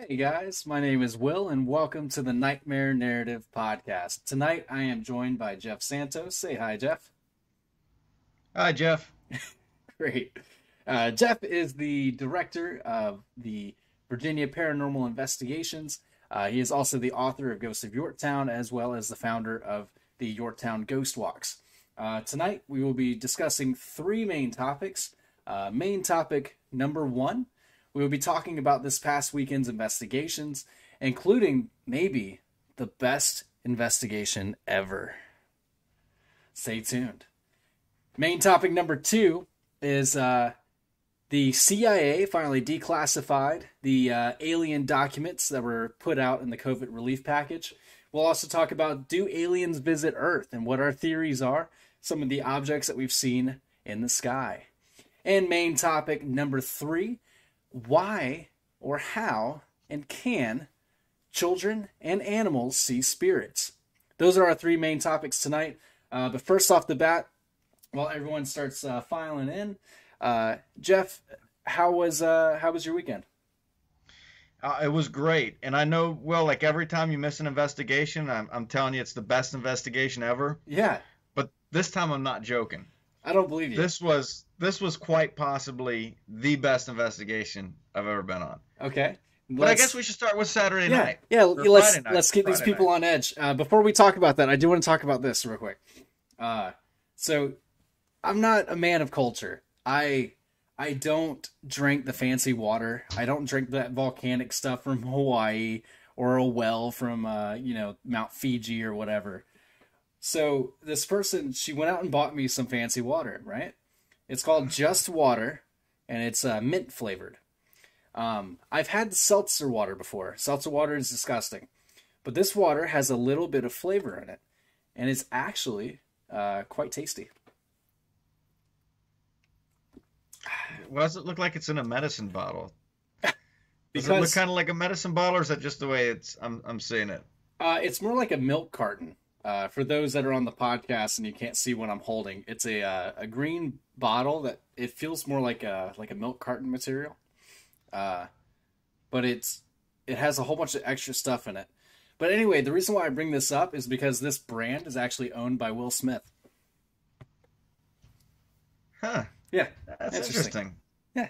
Hey guys, my name is Will, and welcome to the Nightmare Narrative Podcast. Tonight I am joined by Jeff Santos. Say hi, Jeff. Hi, Jeff. Great. Jeff is the director of the Virginia Paranormal Investigations. He is also the author of Ghosts of Yorktown, as well as the founder of the Yorktown Ghost Walks. Tonight we will be discussing three main topics. Main topic number one, we will be talking about this past weekend's investigations, including maybe the best investigation ever. Stay tuned. Main topic number two is the CIA finally declassified the alien documents that were put out in the COVID relief package. We'll also talk about, do aliens visit Earth, and what our theories are, some of the objects that we've seen in the sky. And main topic number three, why or how and can children and animals see spirits? Those are our three main topics tonight. But first off the bat, while everyone starts filing in, Jeff, how was your weekend? It was great. And I know, Will, like every time you miss an investigation, I'm telling you it's the best investigation ever. Yeah, But this time I'm not joking. I don't believe you. This was quite possibly the best investigation I've ever been on. Okay. But I guess we should start with Saturday night. Yeah, Or let's Friday night. let's keep these Friday people night. on edge. Before we talk about that, I do want to talk about this real quick. So I'm not a man of culture. I don't drink the fancy water. I don't drink that volcanic stuff from Hawaii or a well from Mount Fiji or whatever. So this person, she went out and bought me some fancy water, right? It's called Just Water, and it's mint flavored. I've had seltzer water before. Seltzer water is disgusting, but this water has a little bit of flavor in it, and it's actually quite tasty. Why does it look like it's in a medicine bottle? Does it look Because kind of like a medicine bottle, or is that just the way I'm seeing it? it's more like a milk carton. For those that are on the podcast and you can't see what I'm holding, it's a green bottle that it feels more like a milk carton material. But it has a whole bunch of extra stuff in it. But anyway, the reason why I bring this up is because this brand is actually owned by Will Smith. Huh. Yeah, That's interesting. interesting. Yeah,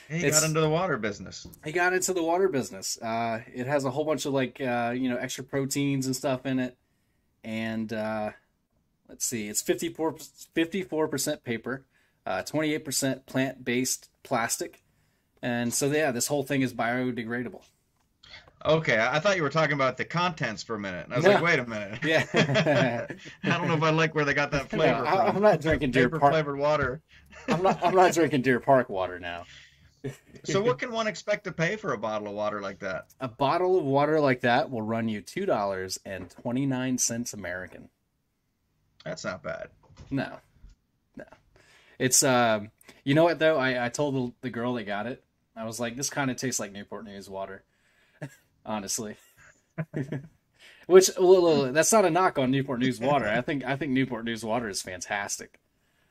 He it's got into the water business. he got into the water business. It has a whole bunch of extra proteins and stuff in it, and let's see, it's 54% paper, 28% plant-based plastic, and so yeah, this whole thing is biodegradable. Okay, I thought you were talking about the contents for a minute. And I was No. like, wait a minute. Yeah. I don't know if I like where they got that flavor No, from. I'm not drinking Deer Paper Park. flavored water. I'm not drinking Deer Park water now. So what can one expect to pay for a bottle of water like that? A bottle of water like that will run you $2.29 American. That's not bad. No, no. It's you know what though? I told the girl that got it. I was like, this kind of tastes like Newport News water, honestly. Which that's not a knock on Newport News water. I think Newport News water is fantastic.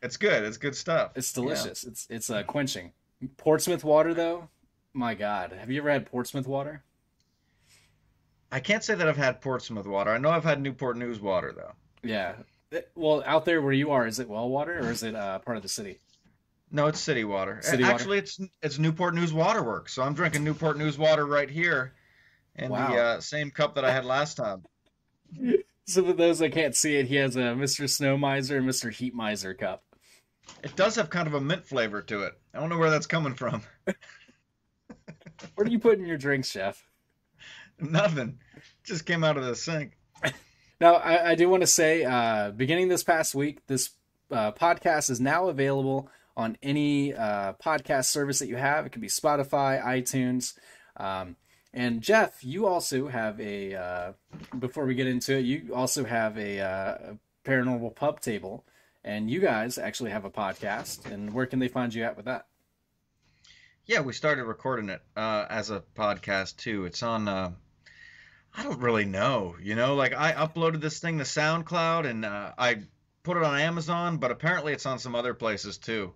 It's good. It's good stuff. It's Yeah. delicious. It's quenching. Portsmouth water though, my God, have you ever had Portsmouth water? I can't say that I've had Portsmouth water. I know I've had Newport News water though. Yeah. Well, out there where you are, is it well water or is it part of the city? No, it's city water. City water. Actually, it's Newport News Waterworks. So I'm drinking Newport News water right here in Wow. the same cup that I had last time. So for those that can't see it, he has a Mr. Snow Miser and Mr. Heat Miser cup. It does have kind of a mint flavor to it. I don't know where that's coming from. What do you put in your drinks, Chef? Nothing. Just came out of the sink. Now, I do want to say, beginning this past week, this podcast is now available on any podcast service that you have. It could be Spotify, iTunes. And Jeff, you also have before we get into it, you also have a paranormal pub table. And you guys actually have a podcast. And where can they find you at with that? Yeah, we started recording it as a podcast too. It's on I don't really know, like I uploaded this thing to SoundCloud and I put it on Amazon, but apparently it's on some other places too.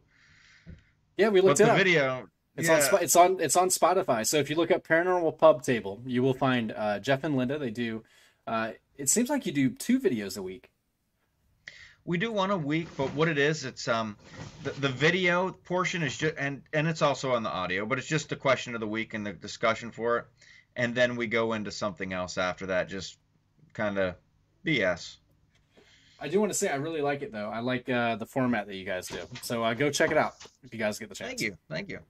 Yeah, we But looked it the up. video, Yeah. It's on Spotify. So if you look up Paranormal Pub Table, you will find Jeff and Linda. They do. It seems like you do 2 videos a week. We do one a week, but what it is, it's the video portion is just and it's also on the audio, but it's just the question of the week and the discussion for it, and then we go into something else after that, just kind of BS. I do want to say I really like it though. I like the format that you guys do. So go check it out if you guys get the Thank chance. you, thank you.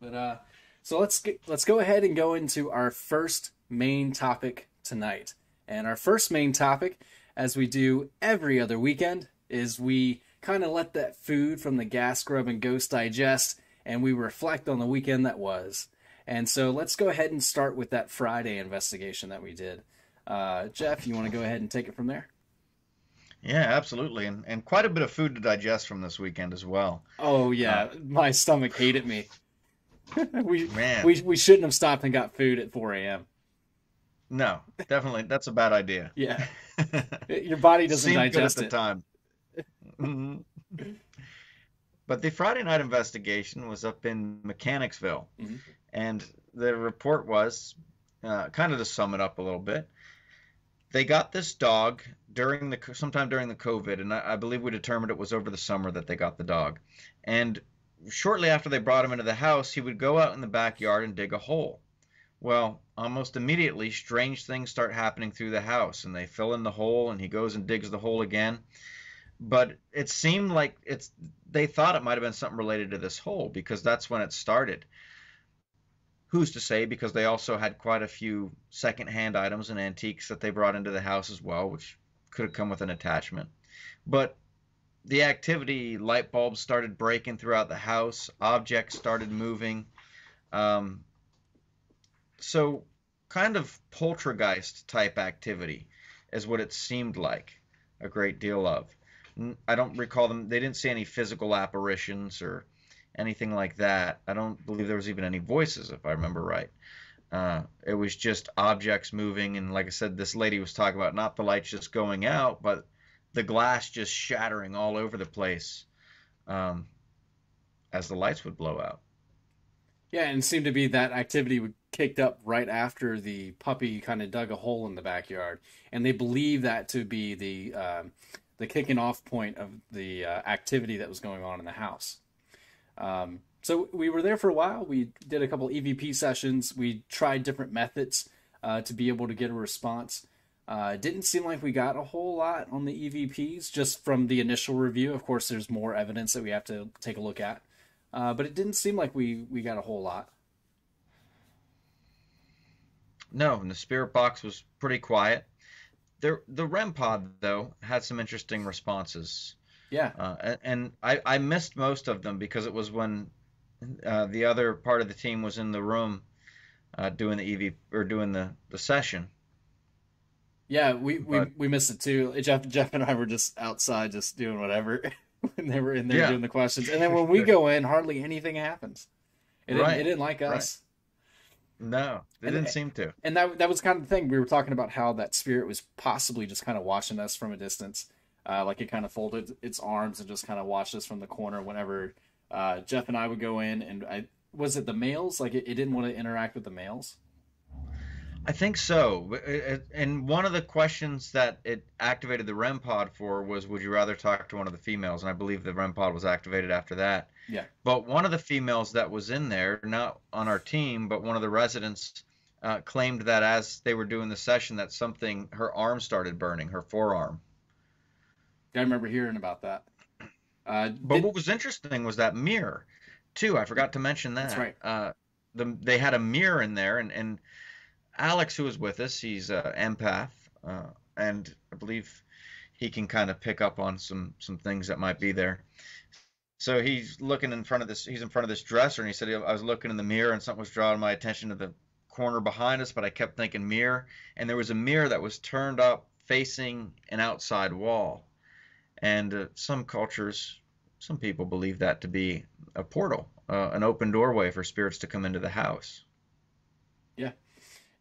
But so let's go ahead and go into our first main topic tonight. And our first main topic, as we do every other weekend, is we kind of let that food from the gas grub and ghost digest, and we reflect on the weekend that was. And so let's go ahead and start with that Friday investigation that we did. Jeff, you want to go ahead and take it from there? Yeah, absolutely, and quite a bit of food to digest from this weekend as well. Oh yeah, my stomach hated me. Man, we shouldn't have stopped and got food at 4 a.m. no, definitely that's a bad idea. Yeah, your body doesn't Seemed good at digest the it. time. Mhm. But the Friday night investigation was up in Mechanicsville, Mhm. and the report was kind of to sum it up a little bit. They got this dog sometime during the COVID, and I believe we determined it was over the summer that they got the dog. And shortly after they brought him into the house, he would go out in the backyard and dig a hole. Well, almost immediately, strange things start happening through the house, and they fill in the hole, and he goes and digs the hole again. But it seemed like they thought it might have been something related to this hole because that's when it started. Who's to say? Because they also had quite a few secondhand items and antiques that they brought into the house as well, which could have come with an attachment. But the activity, light bulbs started breaking throughout the house, objects started moving. Um, so, kind of poltergeist type activity is what it seemed like a great deal of. I don't recall them, they didn't see any physical apparitions or anything like that. I don't believe there was even any voices, if I remember right. It was just objects moving, and like I said, this lady was talking about not the lights just going out, but the glass just shattering all over the place um, as the lights would blow out. Yeah, and it seemed to be that activity would kicked up right after the puppy kind of dug a hole in the backyard, and they believe that to be the kicking off point of the activity that was going on in the house. So we were there for a while. We did a couple EVP sessions. We tried different methods to be able to get a response. It didn't seem like we got a whole lot on the EVPs just from the initial review. Of course, there's more evidence that we have to take a look at. But it didn't seem like we got a whole lot. No, and the spirit box was pretty quiet. The REM pod, though, had some interesting responses. Yeah. And I missed most of them because it was when the other part of the team was in the room doing the EV or doing the session. Yeah, But we missed it too. Jeff and I were just outside just doing whatever when they were in there yeah, doing the questions. And then when we go in, hardly anything happens. It right, didn't like right. us. No, they And didn't seem to. that was kind of the thing. We were talking about how that spirit was possibly just kind of watching us from a distance. Like it kind of folded its arms and just kind of watched us from the corner whenever Jeff and I would go in. And was it the males? Like it didn't want to interact with the males. I think so. And one of the questions that it activated the REM pod for was, would you rather talk to one of the females? And I believe the REM pod was activated after that. Yeah. But one of the females that was in there, not on our team, but one of the residents, claimed that as they were doing the session, that her arm started burning, her forearm. I remember hearing about that. But what was interesting was that mirror, too. I forgot to mention That's that. right. They had a mirror in there, and Alex, who was with us, he's an empath, and I believe he can kind of pick up on some things that might be there. So he's looking in front of this. He's in front of this dresser, and he said, I was looking in the mirror, and something was drawing my attention to the corner behind us, but I kept thinking mirror, and there was a mirror that was turned up facing an outside wall. And some cultures, some people believe that to be a portal, an open doorway for spirits to come into the house. Yeah.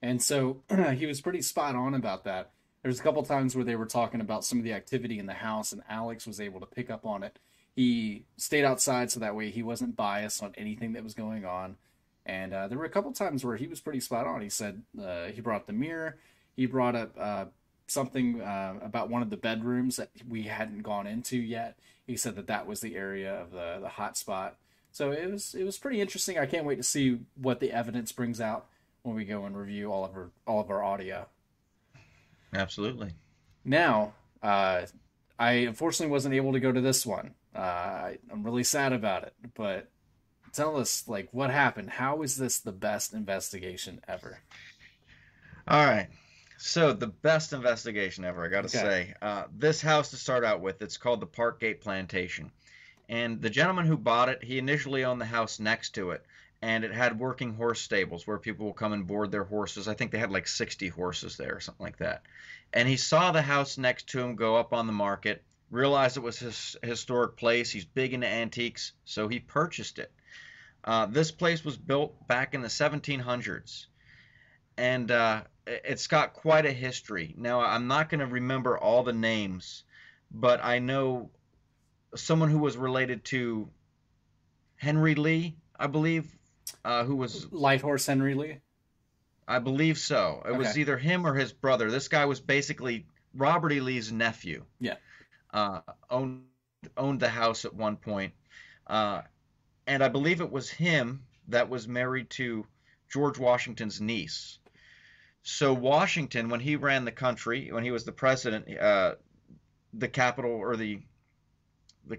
And so he was pretty spot on about that. There's a couple times where they were talking about some of the activity in the house, and Alex was able to pick up on it. he stayed outside so that way he wasn't biased on anything that was going on. And there were a couple times where he was pretty spot on. He said he brought up the mirror. He brought up something about one of the bedrooms that we hadn't gone into yet. He said that that was the area of the hot spot. So it was pretty interesting. I can't wait to see what the evidence brings out when we go and review all of our audio. Absolutely. Now, I unfortunately wasn't able to go to this one. I'm really sad about it, but tell us, like, what happened. How is this the best investigation ever? All right. So the best investigation ever, I got to Okay. say. This house to start out with, it's called the Parkgate Plantation. And the gentleman who bought it, he initially owned the house next to it. And it had working horse stables where people will come and board their horses. I think they had like 60 horses there or something like that. And he saw the house next to him go up on the market, realized it was his historic place. He's big into antiques, so he purchased it. This place was built back in the 1700s, and it's got quite a history. Now, I'm not going to remember all the names, but I know someone who was related to Henry Lee, I believe, who was, Light Horse Henry Lee? I believe so. It was Okay. either him or his brother. This guy was basically Robert E. Lee's nephew. Yeah. Uh, owned owned the house at one point. Uh, and I believe it was him that was married to George Washington's niece. So Washington, when he ran the country, when he was the president, the capital or the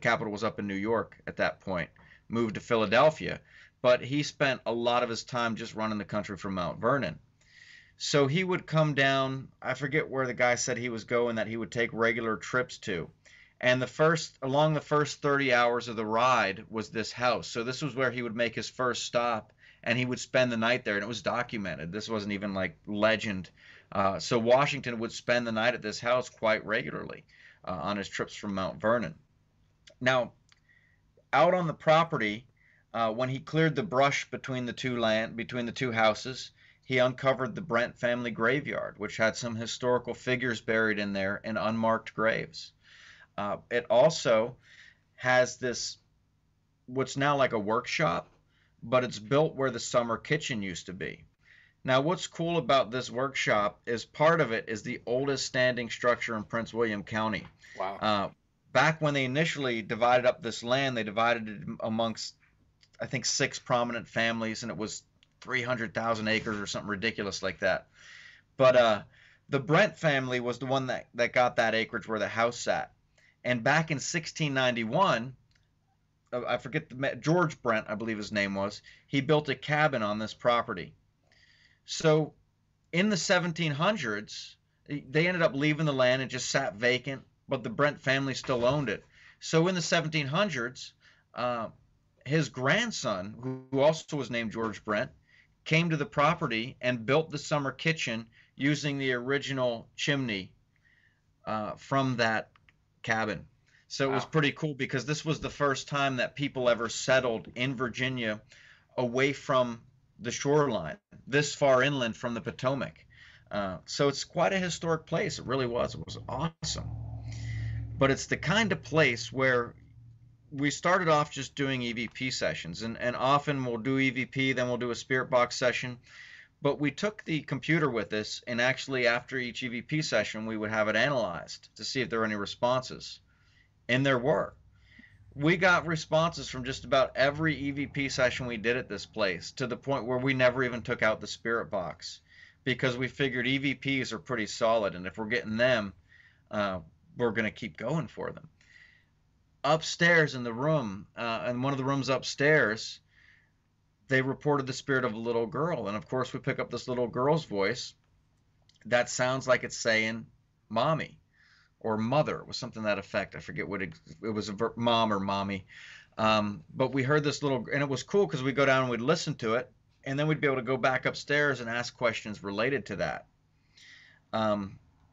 capital was up in New York at that point, moved to Philadelphia, but he spent a lot of his time just running the country from Mount Vernon. So he would come down, I forget where the guy said he was going that he would take regular trips to. And along the first 30 hours of the ride was this house. So this was where he would make his first stop and he would spend the night there. And it was documented. This wasn't even like legend. So Washington would spend the night at this house quite regularly on his trips from Mount Vernon. Now, out on the property, when he cleared the brush between the two houses, he uncovered the Brent family graveyard, which had some historical figures buried in there in unmarked graves. It also has this, what's now like a workshop, but it's built where the summer kitchen used to be. Now, what's cool about this workshop is part of it is the oldest standing structure in Prince William County. Wow. Uh, Back when they initially divided up this land, they divided it amongst, I think, six prominent families, and it was 300,000 acres or something ridiculous like that. But the Brent family was the one that got that acreage where the house sat. And back in 1691, I forget George Brent, I believe his name was, he built a cabin on this property. So in the 1700s, they ended up leaving the land and just sat vacant, but the Brent family still owned it. So in the 1700s, his grandson, who also was named George Brent, came to the property and built the summer kitchen using the original chimney from that cabin. So it was Wow. pretty cool because this was the first time that people ever settled in Virginia away from the shoreline, this far inland from the Potomac. So it's quite a historic place. It really was. It was awesome. But it's the kind of place where we started off just doing EVP sessions, and often we'll do EVP, then we'll do a spirit box session. But we took the computer with us, and actually after each EVP session, we would have it analyzed to see if there were any responses. And there were. We got responses from just about every EVP session we did at this place, to the point where we never even took out the spirit box because we figured EVPs are pretty solid, and if we're getting them, we're going to keep going for them. Upstairs in the room, in one of the rooms upstairs, they reported the spirit of a little girl. And of course, we pick up this little girl's voice that sounds like it's saying mommy or mother. It was something to that effect. I forget what it was, mom or mommy. But we heard this little, and it was cool because we go down and we'd listen to it, and then we'd be able to go back upstairs and ask questions related to that.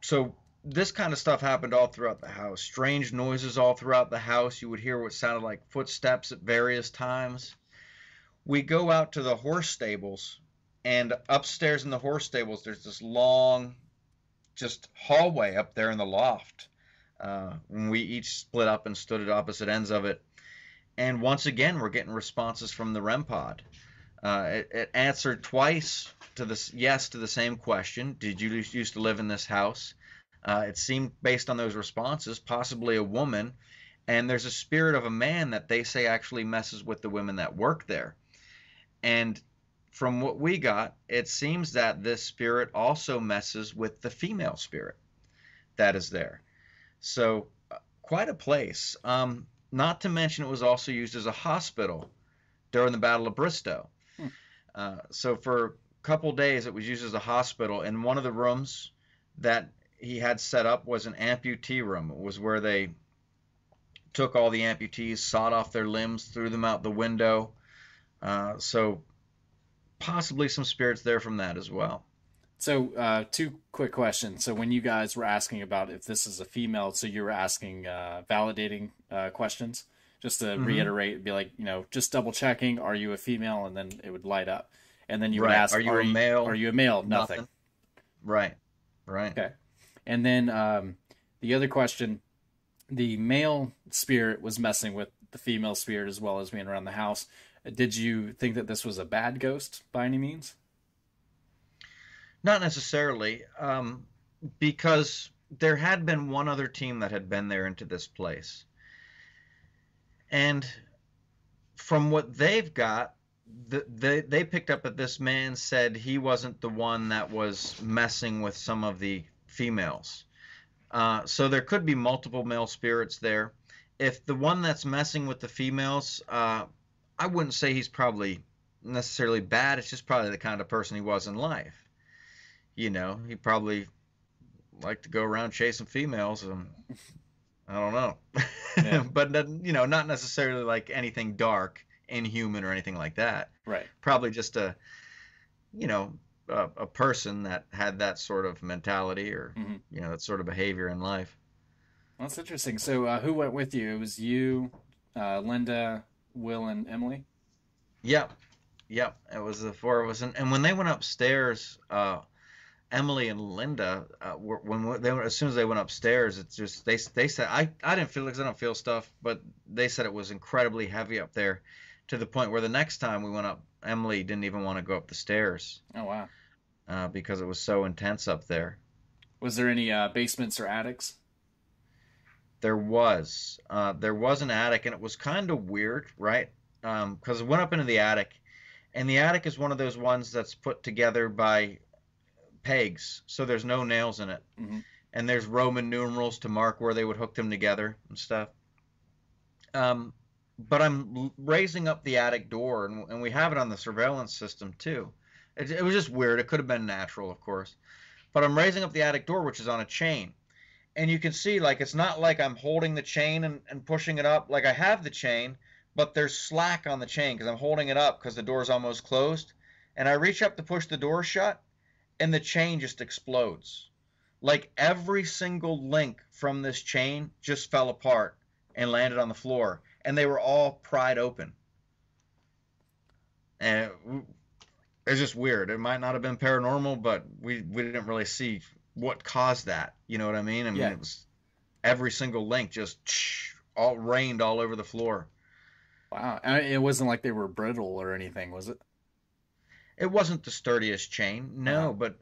So this kind of stuff happened all throughout the house. Strange noises all throughout the house. You would hear what sounded like footsteps at various times. We go out to the horse stables, and upstairs in the horse stables, there's this long, just hallway up there in the loft. And we each split up and stood at opposite ends of it. And once again, we're getting responses from the REM pod. It answered twice to this yes to the same question. Did you used to live in this house? It seemed, based on those responses, possibly a woman. And there's a spirit of a man that they say actually messes with the women that work there. And from what we got, it seems that this spirit also messes with the female spirit that is there. So, quite a place. Not to mention, it was also used as a hospital during the Battle of Bristow. Hmm. So, for a couple days, it was used as a hospital. And one of the rooms that he had set up was an amputee room. It was where they took all the amputees, sawed off their limbs, threw them out the window. So possibly some spirits there from that as well. So, two quick questions. So, when you guys were asking about if this is a female, so you were asking validating questions, just to Hmm. reiterate, be like, just double checking, are you a female? And then it would light up. And then you would Right. ask, Are you a are male? you a male? Nothing. Nothing. Right. Right. Okay. And then the other question, the male spirit was messing with the female spirit as well as being around the house. Did you think that this was a bad ghost by any means? Not necessarily, because there had been one other team that had been there into this place. And from what they've got, they picked up that this man said he wasn't the one that was messing with some of the females. So there could be multiple male spirits there. If the one that's messing with the females, I wouldn't say he's probably necessarily bad. It's just probably the kind of person he was in life. He probably liked to go around chasing females, and I don't Yeah. know. But not necessarily like anything dark, inhuman, or anything like that. Right. Probably just you know, a person that had that sort of mentality, or Hmm. that sort of behavior in life. Well, that's interesting. So, who went with you? It was you, Linda, Will, and Emily. Yep, yep. It was the four of us, and when they went upstairs, Emily and Linda, as soon as they went upstairs, it's just they said I didn't feel, because I don't feel stuff, but they said it was incredibly heavy up there, to the point where the next time we went up, Emily didn't even want to go up the stairs, Oh wow. because it was so intense up there. Was there any basements or attics? There was an attic, and it was kind of weird, right? Because I went up into the attic, and the attic is one of those ones that's put together by pegs, so there's no nails in it, Hmm. and there's Roman numerals to mark where they would hook them together and stuff. Um, but I'm raising up the attic door, and we have it on the surveillance system too. It was just weird. It could have been natural, of course. But I'm raising up the attic door, which is on a chain. And you can see, like, it's not like I'm holding the chain and pushing it up. Like, I have the chain, but there's slack on the chain because I'm holding it up because the door's almost closed. And I reach up to push the door shut, and the chain just explodes. Like, every single link from this chain just fell apart and landed on the floor, and they were all pried open. And it's just weird. It might not have been paranormal, but we didn't really see what caused that. You know what I mean? I mean, Yeah. it was every single link just all rained all over the floor. Wow. It wasn't like they were brittle or anything, was it? It wasn't the sturdiest chain, Uh huh. no, but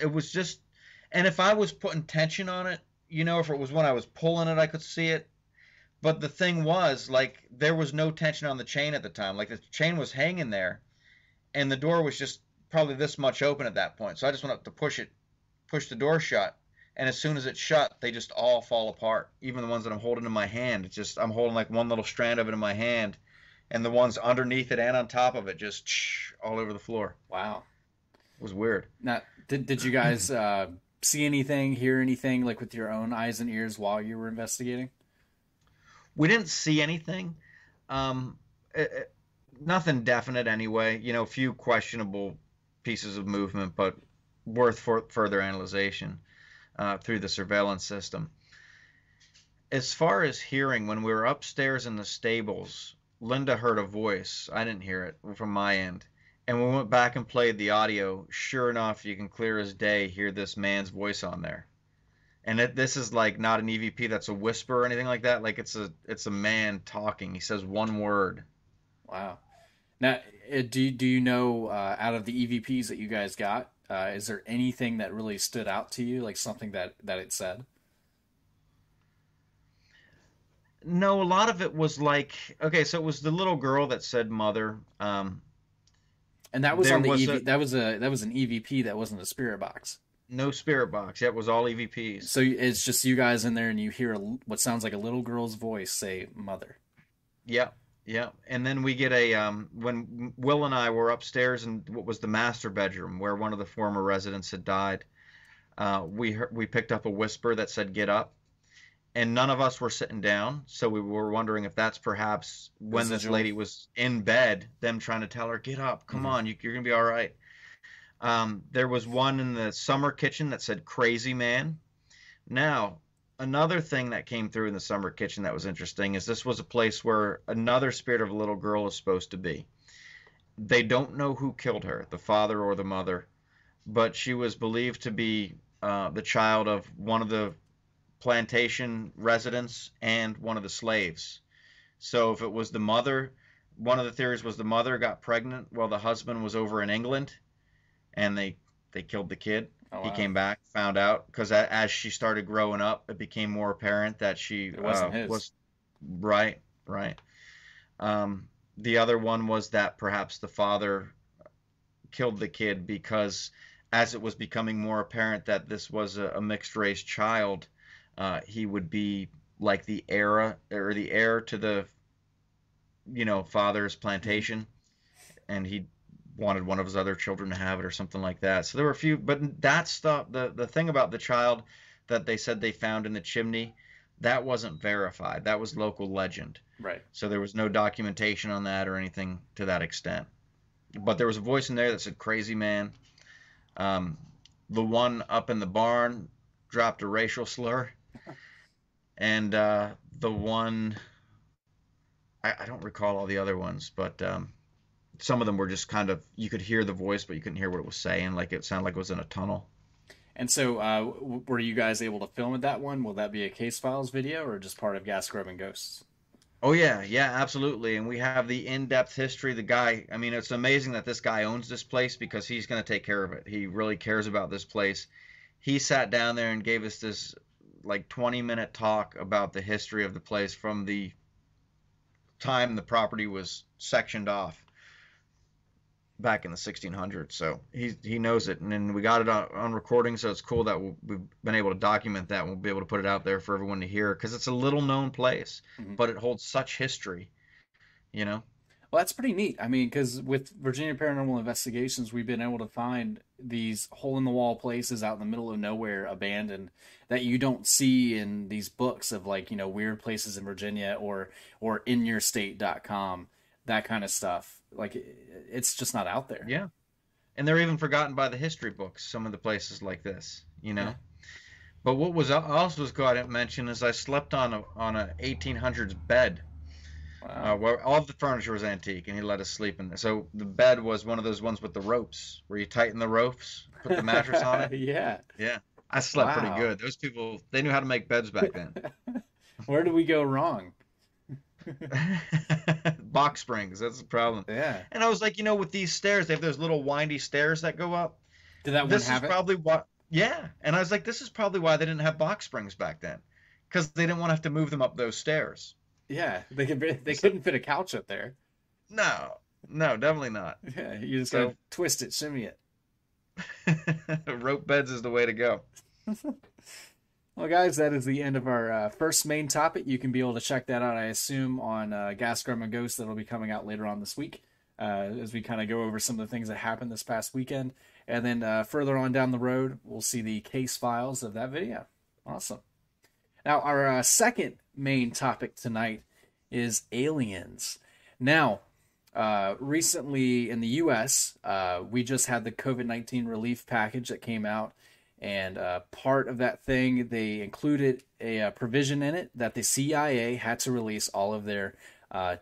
it was just. And if I was putting tension on it, if it was when I was pulling it, I could see it. But the thing was, like, there was no tension on the chain at the time. Like, the chain was hanging there, and the door was just probably this much open at that point. So I just went up to push the door shut, and as soon as it shut, they just all fall apart. Even the ones that I'm holding in my hand, it's just I'm holding like one little strand of it in my hand, and the ones underneath it and on top of it just all over the floor. Wow. It was weird. Now, did you guys see anything, hear anything, like with your own eyes and ears while you were investigating? We didn't see anything. Um, it, it- Nothing definite anyway. A few questionable pieces of movement, but worth for further analyzation through the surveillance system. As far as hearing, when we were upstairs in the stables, Linda heard a voice. I didn't hear it from my end. And we went back and played the audio. Sure enough, you can clear as day hear this man's voice on there. And this is like not an EVP that's a whisper or anything like that. Like it's a man talking. He says one word. Wow. Now, do you know out of the EVPs that you guys got, is there anything that really stood out to you, like something that it said? No, a lot of it was like, okay, so it was the little girl that said mother. And that was There on the was EV. a That was an EVP. That wasn't a spirit box. no spirit box. Yeah, it was all EVPs. So it's just you guys in there, and you hear what sounds like a little girl's voice say "mother." Yeah, yeah. And then we get a when Will and I were upstairs in what was the master bedroom where one of the former residents had died. We picked up a whisper that said "get up," and none of us were sitting down, so we were wondering if that's perhaps when this Residual. lady was in bed, them trying to tell her, "Get up, come Hmm. on, you're gonna be all right." There was one in the summer kitchen that said "crazy man." Now, another thing that came through in the summer kitchen that was interesting is this was a place where another spirit of a little girl is supposed to be. They don't know who killed her, the father or the mother, but she was believed to be the child of one of the plantation residents and one of the slaves. So if it was the mother, one of the theories was the mother got pregnant while the husband was over in England, and they killed the kid. Oh He wow, came back, found out because as she started growing up, it became more apparent that she it wasn't his. was right, right. The other one was that perhaps the father killed the kid because as it was becoming more apparent that this was a mixed race child, he would be like the heir or the heir to the father's Hmm. plantation, and he wanted one of his other children to have it or something like that. So there were a few, but that stuff, the thing about the child that they said they found in the chimney, that wasn't verified. That was local legend. Right. So there was no documentation on that or anything to that extent. But there was a voice in there that said "crazy man." Um, the one up in the barn dropped a racial slur, and the one I don't recall all the other ones, but some of them were just kind of you could hear the voice, but you couldn't hear what it was saying. Like it sounded like it was in a tunnel. And so, were you guys able to film at that one? Will that be a case files video or just part of Gas Grubbing Ghosts? Oh yeah, yeah, absolutely. And we have the in-depth history. The guy, I mean, it's amazing that this guy owns this place because he's going to take care of it. He really cares about this place. He sat down there and gave us this like 20-minute talk about the history of the place from the time the property was sectioned off back in the 1600s. So he knows it, and then we got it on recording. So it's cool that we've been able to document that. And we'll be able to put it out there for everyone to hear because it's a little known place, Hmm. but it holds such history. You know? Well, that's pretty neat. I mean, because with Virginia Paranormal Investigations, we've been able to find these hole in the wall places out in the middle of nowhere, abandoned, that you don't see in these books of like, weird places in Virginia or inyourstate.com, that kind of stuff. Like it's just not out there. Yeah. And they're even forgotten by the history books. Some of the places like this. You Yeah. know? But what was also cool I didn't mention is I slept on a 1800s bed Wow. where all of the furniture was antique, and he let us sleep in there. So the bed was one of those ones with the ropes, where you tighten the ropes, put the mattress on it. Yeah. Yeah, I slept pretty Wow. good. Those people, they knew how to make beds back then. Where do we go wrong? Box springs, that's the problem. Yeah. And I was like, with these stairs, they have those little windy stairs that go up. Did that one This is have it? probably what, yeah. And I was like, this is probably why they didn't have box springs back then, because they didn't want to have to move them up those stairs. Yeah. They So, couldn't fit a couch up there. no, no, definitely not. Yeah. You just gotta So twist it, shimmy it. rope beds is the way to go. Well, guys, that is the end of our first main topic. You can be able to check that out, I assume, on Gas Scrum and Ghost that'll be coming out later on this week as we kind of go over some of the things that happened this past weekend. And then further on down the road, we'll see the case files of that video. Awesome. Now, our second main topic tonight is aliens. Now, recently in the U.S., we just had the COVID-19 relief package that came out, and part of that thing, they included a provision in it that the CIA had to release all of their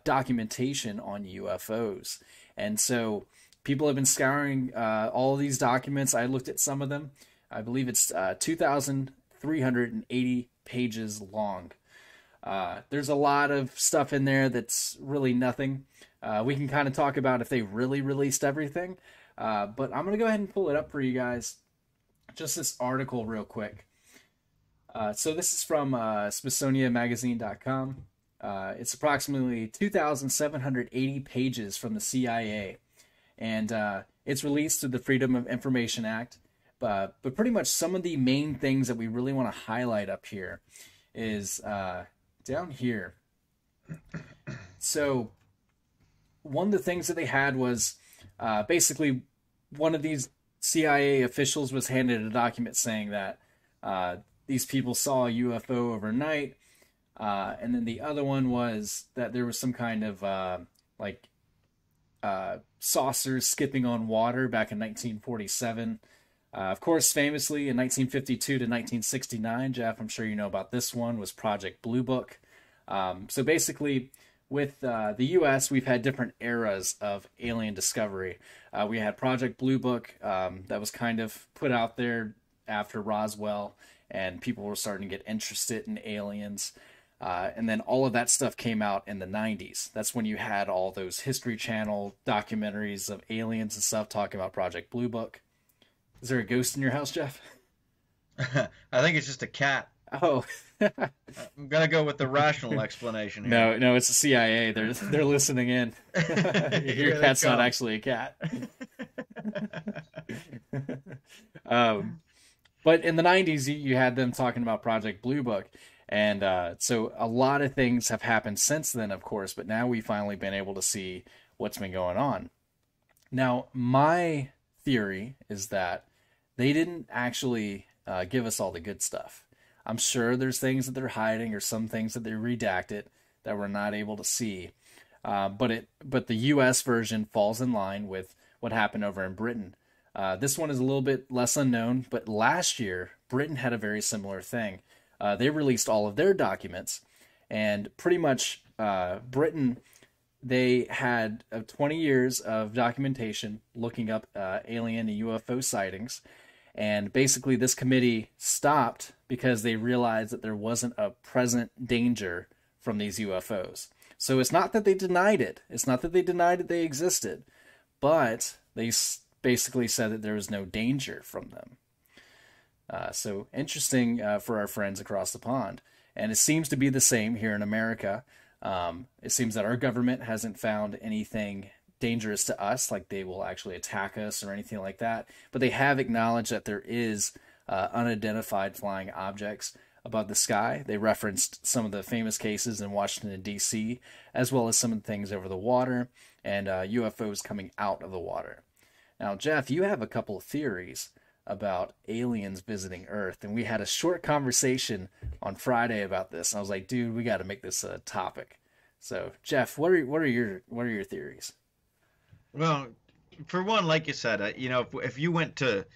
documentation on UFOs. And so people have been scouring all of these documents. I looked at some of them. I believe it's 2013 380 pages long. There's a lot of stuff in there that's really nothing. We can kind of talk about if they really released everything. But I'm going to go ahead and pull it up for you guys. Just this article real quick. So this is from SmithsonianMagazine.com. It's approximately 2,780 pages from the CIA. And it's released through the Freedom of Information Act. But pretty much some of the main things that we really want to highlight up here is down here. So one of the things that they had was basically one of these CIA officials was handed a document saying that these people saw a UFO overnight. And then the other one was that there was some kind of saucers skipping on water back in 1947. Of course, famously in 1952 to 1969, Jeff, I'm sure you know about this one, was Project Blue Book. So basically, with the U.S., we've had different eras of alien discovery. We had Project Blue Book that was kind of put out there after Roswell, and people were starting to get interested in aliens. And then all of that stuff came out in the 90s. That's when you had all those History Channel documentaries of aliens and stuff talking about Project Blue Book. Is there a ghost in your house, Jeff? I think it's just a cat. Oh. I'm going to go with the rational explanation here. No, it's the CIA. They're listening in. Your cat's not actually a cat. But in the 90s, you had them talking about Project Blue Book. And so a lot of things have happened since then, of course, but now we've finally been able to see what's been going on. Now, my theory is that they didn't actually give us all the good stuff. I'm sure there's things that they're hiding or some things that they redacted that we're not able to see. But the U.S. version falls in line with what happened over in Britain. This one is a little bit less unknown, but last year, Britain had a very similar thing. They released all of their documents, and pretty much Britain, they had 20 years of documentation looking up alien and UFO sightings. And basically this committee stopped because they realized that there wasn't a present danger from these UFOs. So it's not that they denied it. It's not that they denied that they existed, but they basically said that there was no danger from them. So interesting for our friends across the pond. And it seems to be the same here in America. It seems that our government hasn't found anything dangerous to us, like they will actually attack us or anything like that. But they have acknowledged that there is unidentified flying objects above the sky. They referenced some of the famous cases in Washington, D.C., as well as some of the things over the water and UFOs coming out of the water. Now, Jeff, you have a couple of theories about aliens visiting Earth, and we had a short conversation on Friday about this. And I was like, dude, we got to make this a topic. So, Jeff, what are your theories? Well, for one, like you said, if you went to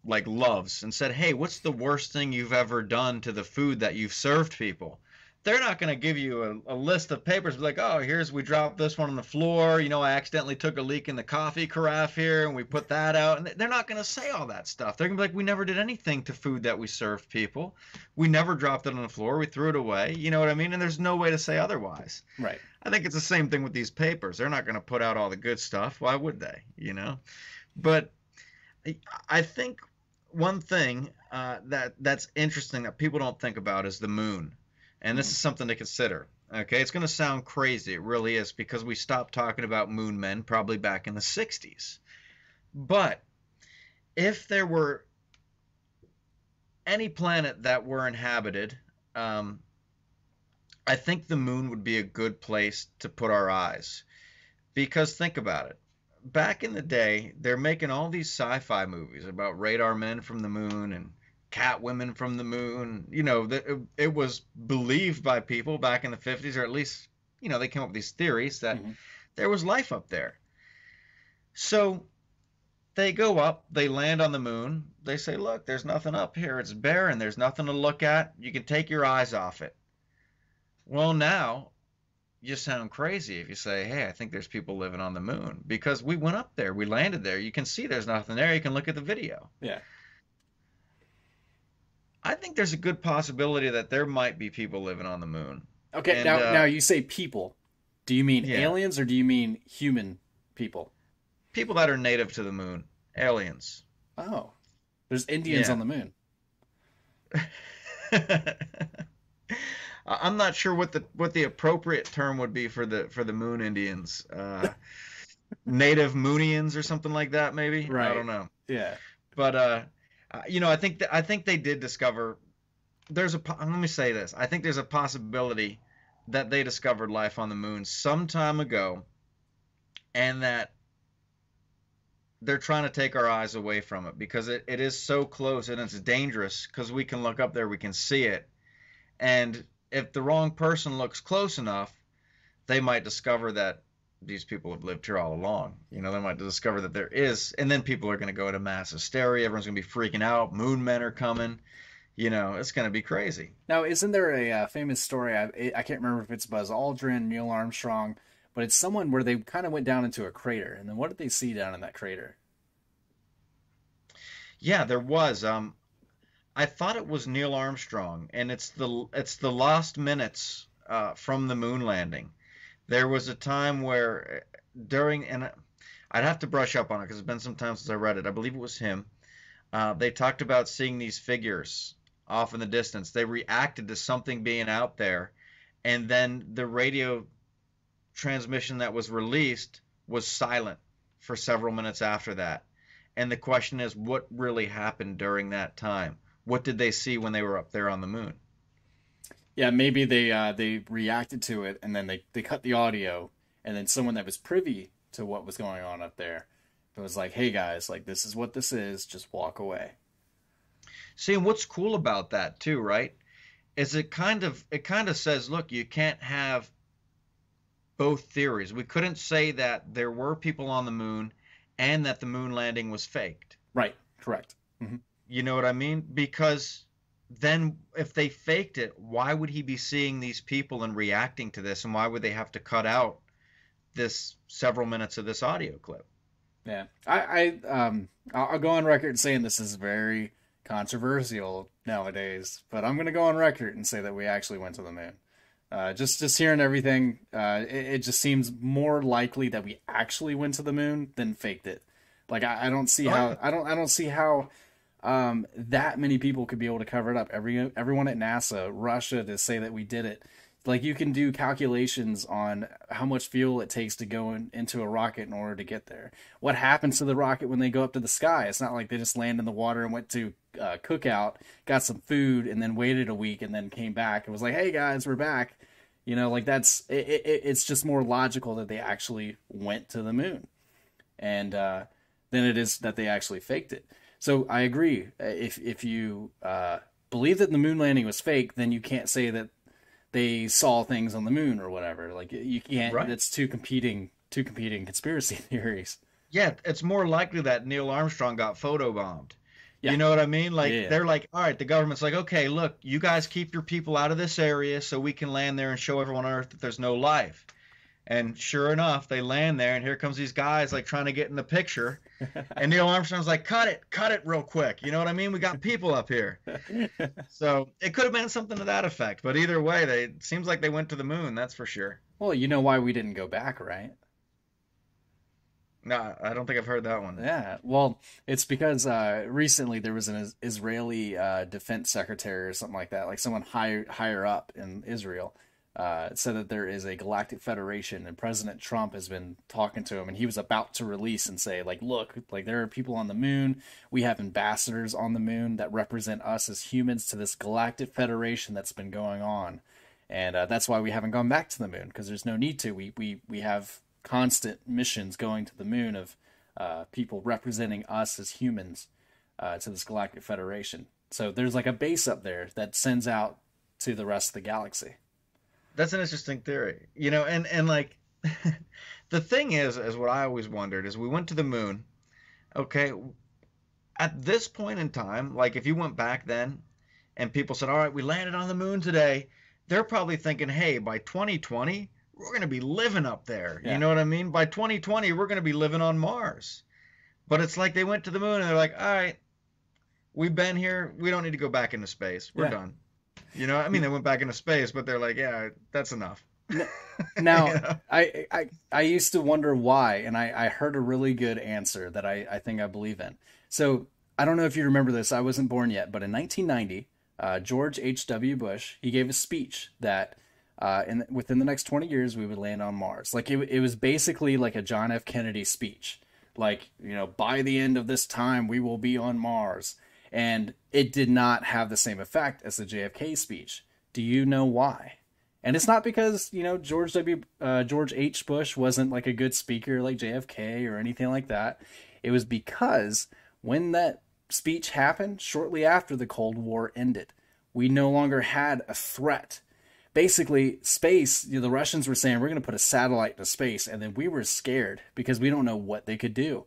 like Love's and said, "Hey, what's the worst thing you've ever done to the food that you've served people?" They're not going to give you a list of papers like, "Oh, we dropped this one on the floor. I accidentally took a leak in the coffee carafe here and we put that out." And they're not going to say all that stuff. They're going to be like, "We never did anything to food that we served people. We never dropped it on the floor. We threw it away." You know what I mean? And there's no way to say otherwise. Right. I think it's the same thing with these papers. They're not going to put out all the good stuff. Why would they? But I think one thing that's interesting that people don't think about is the moon. And this is something to consider. Okay, it's going to sound crazy. It really is, because we stopped talking about moon men probably back in the 60s. But if there were any planet that were inhabited, I think the moon would be a good place to put our eyes. Because think about it. Back in the day, they're making all these sci-fi movies about radar men from the moon and cat women from the moon. It was believed by people back in the 50s, or at least, they came up with these theories that there was life up there. So they go up, they land on the moon, they say, "Look, there's nothing up here. It's barren. There's nothing to look at. You can take your eyes off it." Well, now you sound crazy if you say, "Hey, I think there's people living on the moon," because we went up there, we landed there. You can see there's nothing there. You can look at the video. Yeah. I think there's a good possibility that there might be people living on the moon. Okay, And now you say people. Do you mean yeah, aliens or do you mean human people? people that are native to the moon, aliens. Oh, there's Indians on Yeah. the moon. I'm not sure what the appropriate term would be for the moon Indians. Native Moonians or something like that, maybe. I Right. don't know. Yeah. But I think they did discover let me say this. I think there's a possibility that they discovered life on the moon some time ago, and that they're trying to take our eyes away from it because it is so close and it's dangerous because we can look up there, we can see it. And if the wrong person looks close enough, they might discover that these people have lived here all along. They might discover that there is, and then people are going to go into mass hysteria. Everyone's going to be freaking out. Moon men are coming. It's going to be crazy. Now, isn't there a famous story? I can't remember if it's Buzz Aldrin, Neil Armstrong, but it's someone where they kind of went down into a crater, and then what did they see down in that crater? Yeah, there was. I thought it was Neil Armstrong, and it's the lost minutes from the moon landing. There was a time where during, and I'd have to brush up on it because it's been some time since I read it. I believe it was him. They talked about seeing these figures off in the distance. They reacted to something being out there, and then the radio transmission that was released was silent for several minutes after that. And the question is, what really happened during that time? What did they see when they were up there on the moon? Yeah, maybe they reacted to it, and then they cut the audio, and then someone that was privy to what was going on up there, it was like, "Hey guys, like this is what this is. Just walk away." See, and what's cool about that too, right? Is it kind of says, look, you can't have both theories. We couldn't say that there were people on the moon and that the moon landing was faked. Right. Correct. Hmm. You know what I mean? Because then if they faked it, why would he be seeing these people and reacting to this? And why would they have to cut out this several minutes of this audio clip? Yeah, I'll go on record saying this is very controversial nowadays, but I'm gonna go on record and say that we actually went to the moon. Just hearing everything, it just seems more likely that we actually went to the moon than faked it. Like I don't see Oh, how yeah. I don't see how that many people could be able to cover it up. Everyone at NASA, Russia, to say that we did it. Like you can do calculations on how much fuel it takes to go into a rocket in order to get there. What happens to the rocket when they go up to the sky? It's not like they just land in the water and went to cookout, got some food, and then waited a week and then came back and was like, "Hey guys, we're back." Like it's just more logical that they actually went to the moon, and than it is that they actually faked it. So I agree. If you believe that the moon landing was fake, then you can't say that they saw things on the moon or whatever. Like you can't. Right. That's two competing conspiracy theories. Yeah, it's more likely that Neil Armstrong got photobombed. Yeah, You know what I mean? yeah, Like yeah. they're like, all right, the government's like, okay, look, you guys keep your people out of this area so we can land there and show everyone on Earth that there's no life. And sure enough, they land there, and here comes these guys like trying to get in the picture. And Neil Armstrong's like, cut it real quick. You know what I mean? We got people up here. So it could have been something to that effect. But either way, it seems like they went to the moon, that's for sure. Well, you know why we didn't go back, right? No, I don't think I've heard that one. Yeah, well, it's because recently there was an Israeli defense secretary or something like that, like someone higher up in Israel, said that there is a galactic federation, and President Trump has been talking to him, and he was about to release and say, like, look, like there are people on the moon, we have ambassadors on the moon that represent us as humans to this galactic federation that's been going on, and that's why we haven't gone back to the moon because there's no need to. We have constant missions going to the moon of people representing us as humans to this galactic federation. So there's like a base up there that sends out to the rest of the galaxy. That's an interesting theory. And like the thing is what I always wondered is we went to the moon. Okay, at this point in time, like if you went back then and people said, "All right, we landed on the moon today," they're probably thinking, "Hey, by 2020, we're going to be living up there." You Yeah. know what I mean? By 2020, we're going to be living on Mars. But it's like they went to the moon and they're like, "All right, we've been here. We don't need to go back into space. We're Yeah. done. You know, I mean, they went back into space, but they're like, yeah, that's enough. N- You Now, know? I used to wonder why, and I heard a really good answer that I think I believe in. So I don't know if you remember this. I wasn't born yet, but in 1990, George H.W. Bush, he gave a speech that within the next 20 years we would land on Mars. Like it was basically like a John F. Kennedy speech. Like, by the end of this time we will be on Mars. And it did not have the same effect as the JFK speech. Do you know why? And it's not because George H. Bush wasn't like a good speaker like JFK or anything like that. It was because when that speech happened, shortly after the Cold War ended, we no longer had a threat. Basically, space, the Russians were saying, we're going to put a satellite into space, and then we were scared because we don't know what they could do.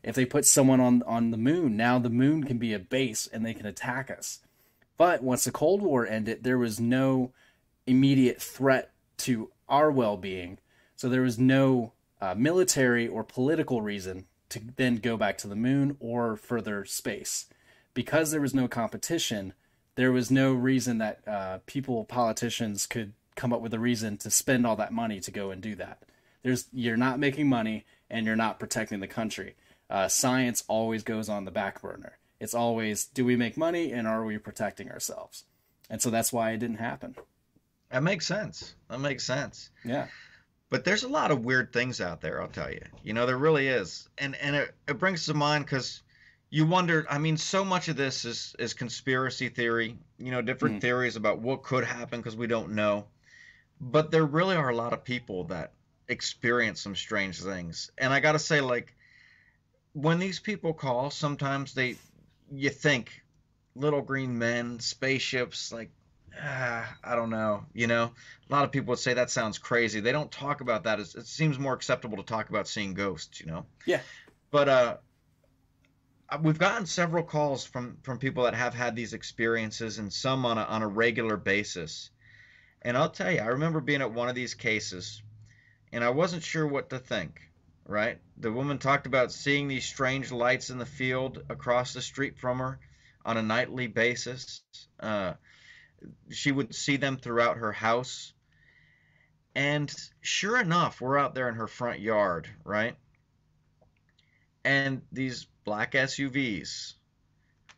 If they put someone on the moon, now the moon can be a base and they can attack us. But once the Cold War ended, there was no immediate threat to our well-being. So there was no military or political reason to then go back to the moon or further space. Because there was no competition, there was no reason that politicians could come up with a reason to spend all that money to go and do that. You're not making money and you're not protecting the country. Science always goes on the back burner. It's always, do we make money and are we protecting ourselves? And so that's why it didn't happen. That makes sense. That makes sense. Yeah. But there's a lot of weird things out there, I'll tell you. There really is. And it brings to mind because you wonder, I mean, so much of this is conspiracy theory, different theories about what could happen because we don't know. But there really are a lot of people that experience some strange things. And I got to say, like, when these people call, sometimes you think little green men, spaceships, like, I don't know. A lot of people would say that sounds crazy. They don't talk about that. It seems more acceptable to talk about seeing ghosts. Yeah. But we've gotten several calls from people that have had these experiences, and some on a regular basis. And I'll tell you, I remember being at one of these cases, and I wasn't sure what to think. Right? The woman talked about seeing these strange lights in the field across the street from her on a nightly basis. She would see them throughout her house. And sure enough, we're out there in her front yard, right? And these black SUVs,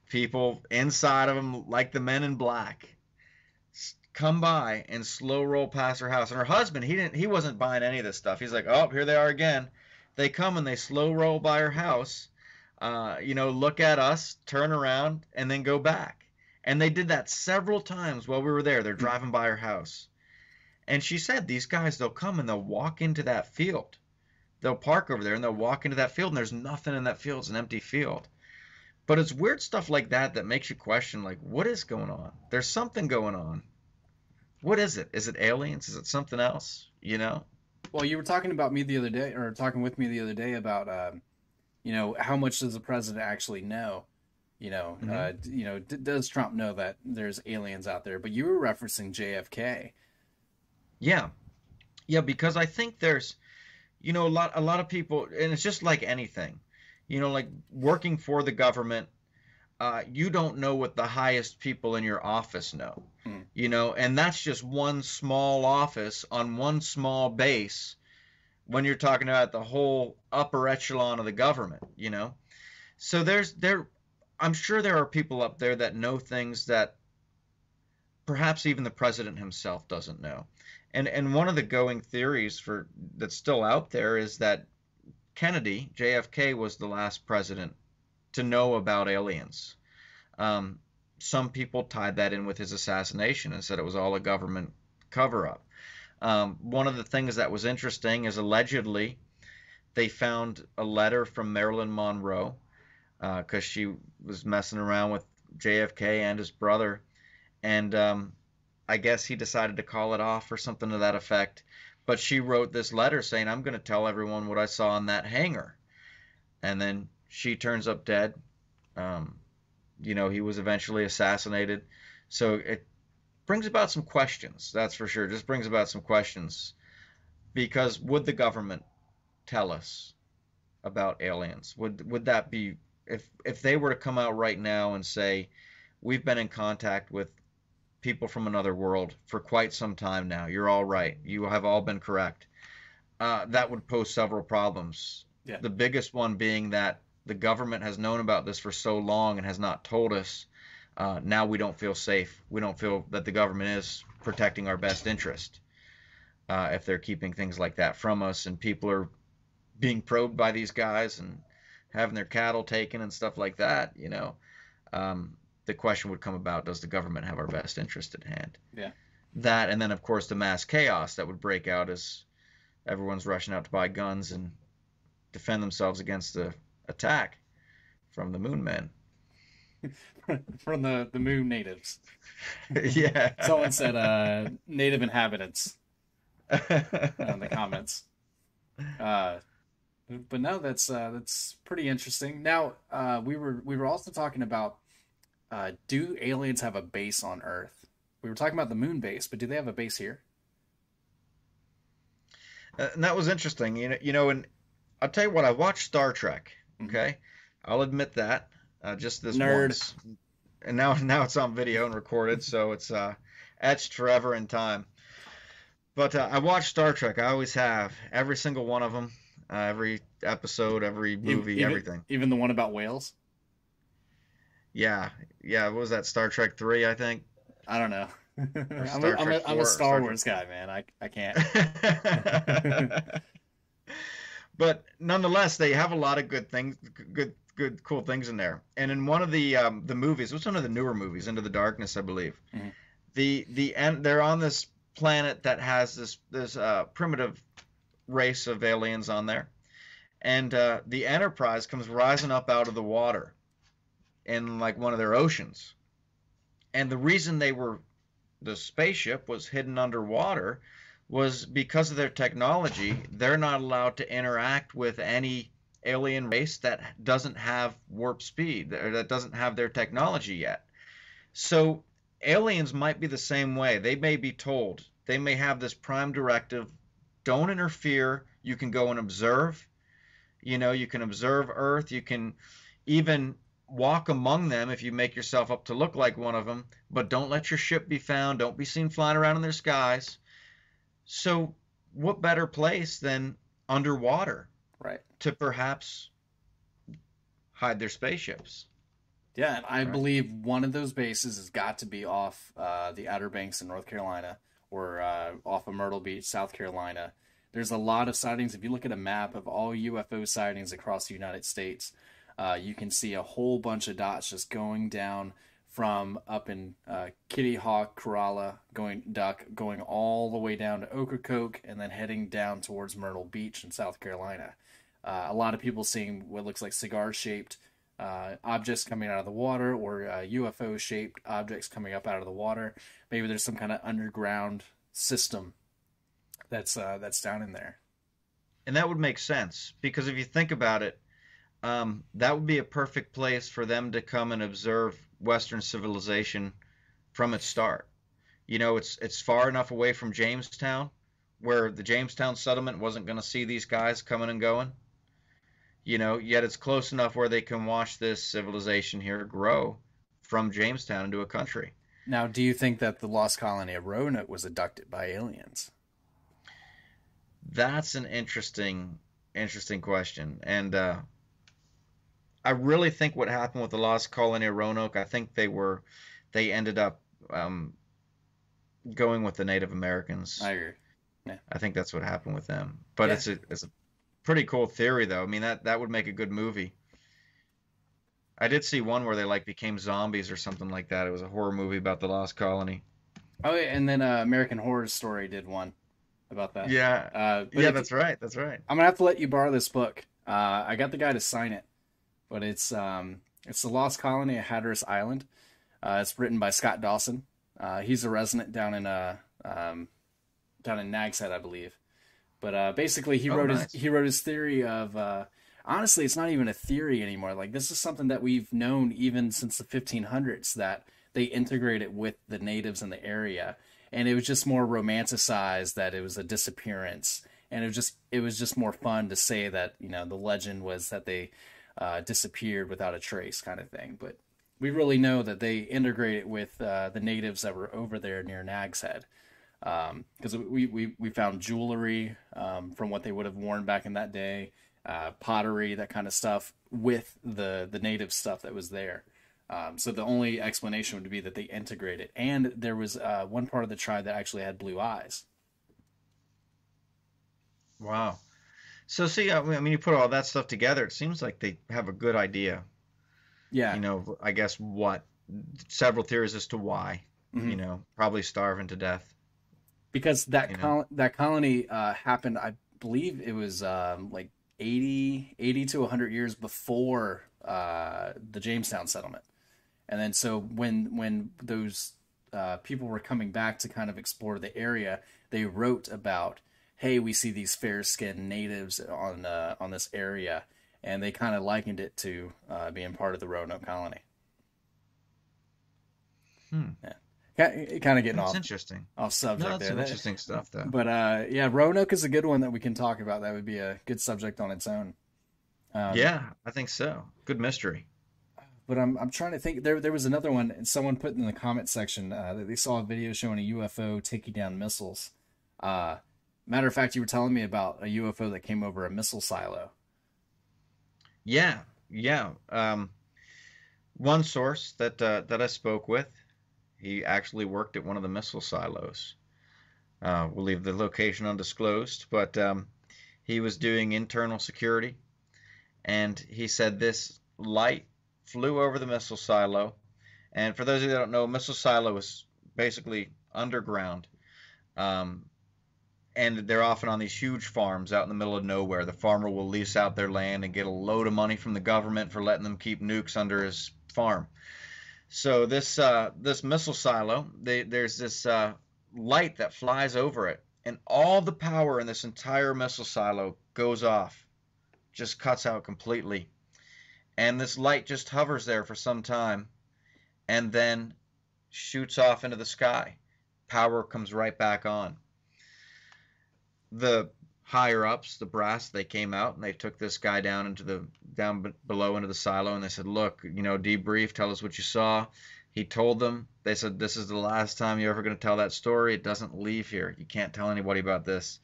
people inside of them, like the men in black, come by and slow roll past her house. And her husband, he wasn't buying any of this stuff. He's like, oh, here they are again. They come and they slow roll by her house, look at us, turn around, and then go back. And they did that several times while we were there. They're driving by her house. And she said, these guys, they'll come and they'll walk into that field. They'll park over there and they'll walk into that field, and there's nothing in that field. It's an empty field. But it's weird stuff like that that makes you question, like, what is going on? There's something going on. What is it? Is it aliens? Is it something else? Well, you were talking about me the other day, or talking with me the other day about, how much does the president actually know? Does Trump know that there's aliens out there? But you were referencing JFK. Yeah, because I think there's, a lot of people, and it's just like anything, like working for the government. You don't know what the highest people in your office know, and that's just one small office on one small base when you're talking about the whole upper echelon of the government, So I'm sure there are people up there that know things that perhaps even the president himself doesn't know. And one of the going theories that's still out there is that JFK was the last president to know about aliens. Some people tied that in with his assassination and said it was all a government cover-up. One of the things that was interesting is allegedly they found a letter from Marilyn Monroe because she was messing around with JFK and his brother, and I guess he decided to call it off or something to that effect. But she wrote this letter saying, I'm going to tell everyone what I saw in that hangar. And then she turns up dead. He was eventually assassinated. So it brings about some questions, that's for sure. Just brings about some questions. Because would the government tell us about aliens? Would that be if they were to come out right now and say, we've been in contact with people from another world for quite some time now. You're all right. You have all been correct. That would pose several problems. Yeah. The biggest one being that the government has known about this for so long and has not told us. Now we don't feel safe. We don't feel that the government is protecting our best interest if they're keeping things like that from us, and people are being probed by these guys and having their cattle taken and stuff like that. The question would come about, does the government have our best interest at hand? Yeah. That, and then of course the mass chaos that would break out as everyone's rushing out to buy guns and defend themselves against the attack from the moon men. From the moon natives. Yeah. Someone said native inhabitants in the comments. But no, that's pretty interesting. Now, we were also talking about, do aliens have a base on Earth? We were talking about the moon base, but do they have a base here? And that was interesting. And I'll tell you what, I watched Star Trek. Okay, I'll admit that. Just this Nerd. once, and now it's on video and recorded, so it's etched forever in time. But I watched Star Trek. I always have, every single one of them, every episode, every movie, everything. Even the one about whales. Yeah. What was that? Star Trek 3, I think. I don't know. I'm a Or Star Wars guy, man. I can't. But nonetheless, they have a lot of good things, good, cool things in there. And in one of the movies, it was one of the newer movies, Into the Darkness, I believe. Mm-hmm. The end, they're on this planet that has this primitive race of aliens on there, and the Enterprise comes rising up out of the water in like one of their oceans, and the reason the spaceship was hidden underwater was because of their technology. They're not allowed to interact with any alien race that doesn't have warp speed, or that doesn't have their technology yet. So aliens might be the same way. They may be told, they may have this prime directive, don't interfere. You can go and observe. You can observe Earth. You can even walk among them if you make yourself up to look like one of them, but don't let your ship be found. Don't be seen flying around in their skies. So what better place than underwater, right, to perhaps hide their spaceships? Yeah, and I believe one of those bases has got to be off the Outer Banks in North Carolina, or off of Myrtle Beach, South Carolina. There's a lot of sightings. If you look at a map of all UFO sightings across the United States, you can see a whole bunch of dots just going down from up in Kitty Hawk, Corolla, going all the way down to Ocracoke, and then heading down towards Myrtle Beach in South Carolina. A lot of people seeing what looks like cigar-shaped objects coming out of the water, or UFO-shaped objects coming up out of the water. Maybe there's some kind of underground system that's down in there. And that would make sense, because if you think about it, that would be a perfect place for them to come and observe Western civilization from its start. It's far enough away from Jamestown, where the Jamestown settlement wasn't going to see these guys coming and going. Yet it's close enough where they can watch this civilization here grow from Jamestown into a country. Now, do you think that the lost colony of Roanoke was abducted by aliens? That's an interesting question. And I really think what happened with the lost colony of Roanoke, I think they ended up going with the Native Americans. I agree. Yeah. I think that's what happened with them. But yeah. It's a pretty cool theory, though. I mean, that would make a good movie. I did see one where they became zombies or something like that. It was a horror movie about the lost colony. Oh, yeah, and then American Horror Story did one about that. Yeah. That's right. I'm gonna have to let you borrow this book. I got the guy to sign it, but it's the Lost Colony of Hatteras Island. It's written by Scott Dawson. He's a resident down in Nag's Head, I believe. But basically, he wrote his theory of. Honestly, it's not even a theory anymore. Like, this is something that we've known even since the 1500s, that they integrate it with the natives in the area, and it was just more romanticized that it was a disappearance, and it was just more fun to say that the legend was that they disappeared without a trace, kind of thing. But we really know that they integrated with the natives that were over there near Nag's Head, because we found jewelry from what they would have worn back in that day, pottery, that kind of stuff, with the native stuff that was there. So the only explanation would be that they integrated, and there was one part of the tribe that actually had blue eyes. Wow. So see, I mean, you put all that stuff together, it seems like they have a good idea. Yeah. I guess what several theories as to why. Hmm. Probably starving to death. Because that You know. that colony happened, I believe it was like 80 to 100 years before the Jamestown settlement. And then so when those people were coming back to kind of explore the area, they wrote about, hey, we see these fair-skinned natives on this area, and they kind of likened it to being part of the Roanoke colony. Hmm. Yeah, kind of getting That's off interesting. No, subject that's there. some interesting stuff, though. But yeah, Roanoke is a good one that we can talk about. That would be a good subject on its own. Um, Yeah, I think so. Good mystery. but I'm trying to think. There was another one, and someone put in the comment section that they saw a video showing a UFO taking down missiles. Uh, Matter of fact, you were telling me about a UFO that came over a missile silo. Yeah, yeah. One source that I spoke with, he actually worked at one of the missile silos. We'll leave the location undisclosed, but he was doing internal security, and he said this light flew over the missile silo. And for those of you that don't know, a missile silo is basically underground. Um, and they're often on these huge farms out in the middle of nowhere. The farmer will lease out their land and get a load of money from the government for letting them keep nukes under his farm. So this missile silo, there's this light that flies over it, and all the power in this entire missile silo goes off, just cuts out completely. And this light just hovers there for some time, and then shoots off into the sky. Power comes right back on. The higher ups, the brass, they came out and they took this guy down below into the silo, and they said, "Look, debrief, tell us what you saw." He told them. They said, "This is the last time you're ever going to tell that story. It doesn't leave here. You can't tell anybody about this."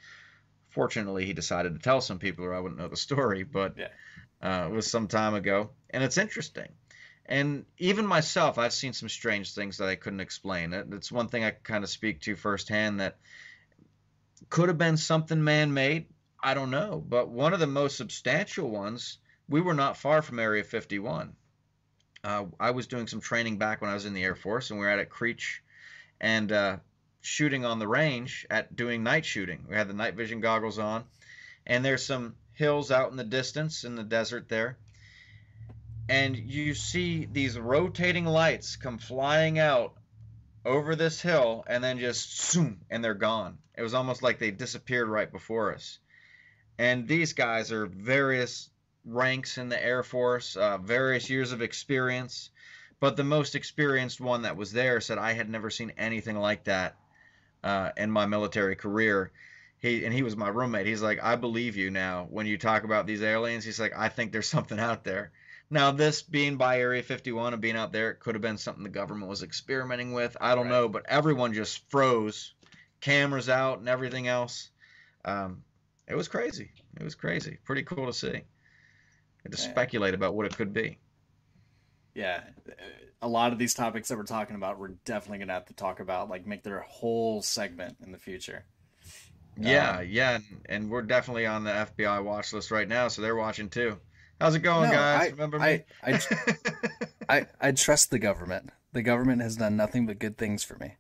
Fortunately, he decided to tell some people, or I wouldn't know the story, but Yeah. it was some time ago, and it's interesting. And even myself, I've seen some strange things that I couldn't explain. It's one thing I kind of speak to firsthand that could have been something man-made. I don't know. But one of the most substantial ones, we were not far from Area 51. I was doing some training back when I was in the Air Force, and we were at Creech and shooting on the range at doing night shooting. We had the night vision goggles on, and there's some hills out in the distance in the desert there. And you see these rotating lights come flying out over this hill and then just zoom, and they're gone. It was almost like they disappeared right before us. And these guys are various ranks in the Air Force, various years of experience. But the most experienced one that was there said, "I had never seen anything like that in my military career." He was my roommate. He's like, "I believe you now when you talk about these aliens." He's like, "I think there's something out there." Now, this being by Area 51 and being out there, it could have been something the government was experimenting with. I don't Right. know, but everyone just froze, cameras out and everything else. Um, it was crazy. It was crazy. Pretty cool to see. And to Yeah. speculate about what it could be. Yeah. A lot of these topics that we're talking about, we're definitely gonna have to talk about, like make their whole segment in the future. Yeah, Um, yeah, and we're definitely on the FBI watch list right now, so they're watching too. How's it going, no, guys? Remember me? I trust the government. The government has done nothing but good things for me.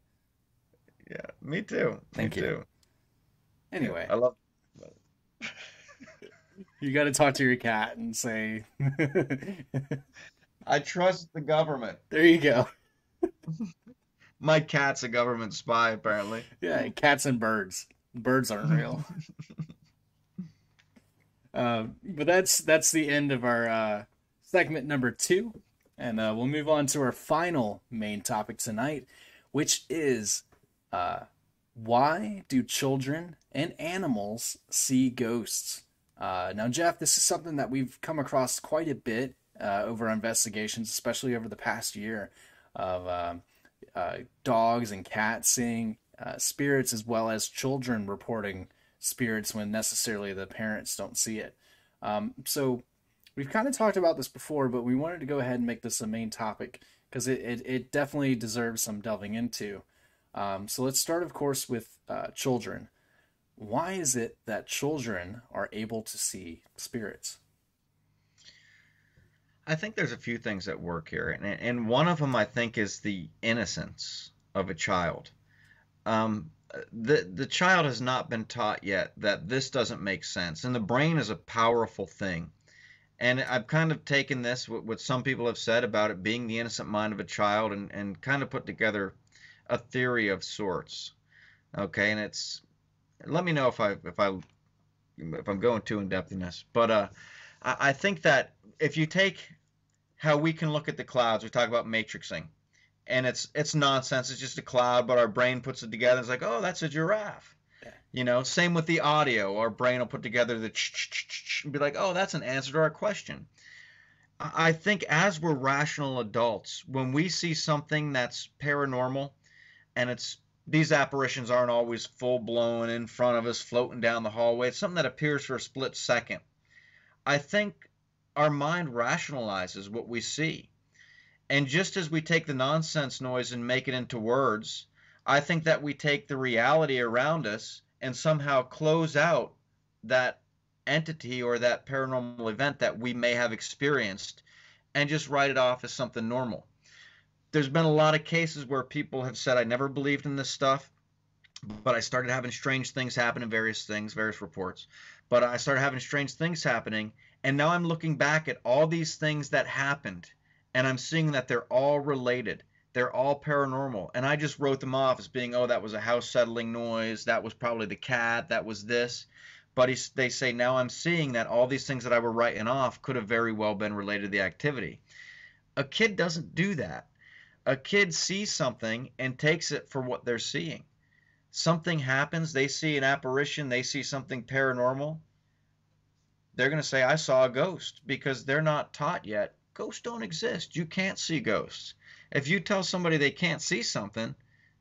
Yeah, me too. Me Thank you. too. Yeah, Anyway, I love. you got to talk to your cat and say, I trust the government. there you go. My cat's a government spy, apparently. Yeah, cats and birds. Birds aren't real. But that's the end of our segment number 2, and we'll move on to our final main topic tonight, which is why do children and animals see ghosts? Now, Jeff, this is something that we've come across quite a bit over our investigations, especially over the past year, of dogs and cats seeing spirits, as well as children reporting spirits when necessarily the parents don't see it. So we've kind of talked about this before, but we wanted to go ahead and make this a main topic because it definitely deserves some delving into. So let's start, of course, with children. Why is it that children are able to see spirits? I think there's a few things at work here, and one of them I think is the innocence of a child. The child has not been taught yet that this doesn't make sense, and the brain is a powerful thing. And I've kind of taken this, what some people have said about it being the innocent mind of a child, and kind of put together a theory of sorts. Okay, and it's let me know if I'm going too in depth in this, but I think that if you take how we can look at the clouds, we talk about matrixing, and it's nonsense. It's just a cloud, but our brain puts it together. It's like, oh, that's a giraffe. Same with the audio. Our brain will put together the and be like, oh, that's an answer to our question. I think as we're rational adults, when we see something that's paranormal, and these apparitions aren't always full blown in front of us, floating down the hallway. It's something that appears for a split second. I think our mind rationalizes what we see. And just as we take the nonsense noise and make it into words, I think that we take the reality around us and somehow close out that entity or that paranormal event that we may have experienced and just write it off as something normal. There's been a lot of cases where people have said, I never believed in this stuff, but I started having strange things happen in various reports. But I started having strange things happening, and now I'm looking back at all these things that happened, and I'm seeing that they're all related. They're all paranormal. And I just wrote them off as being, oh, that was a house settling noise. That was probably the cat. That was this. But they say, now I'm seeing that all these things that I were writing off could have very well been related to the activity. A kid doesn't do that. A kid sees something and takes it for what they're seeing. Something happens, they see an apparition, they see something paranormal. They're going to say, I saw a ghost, because they're not taught yet. Ghosts don't exist. You can't see ghosts. If you tell somebody they can't see something,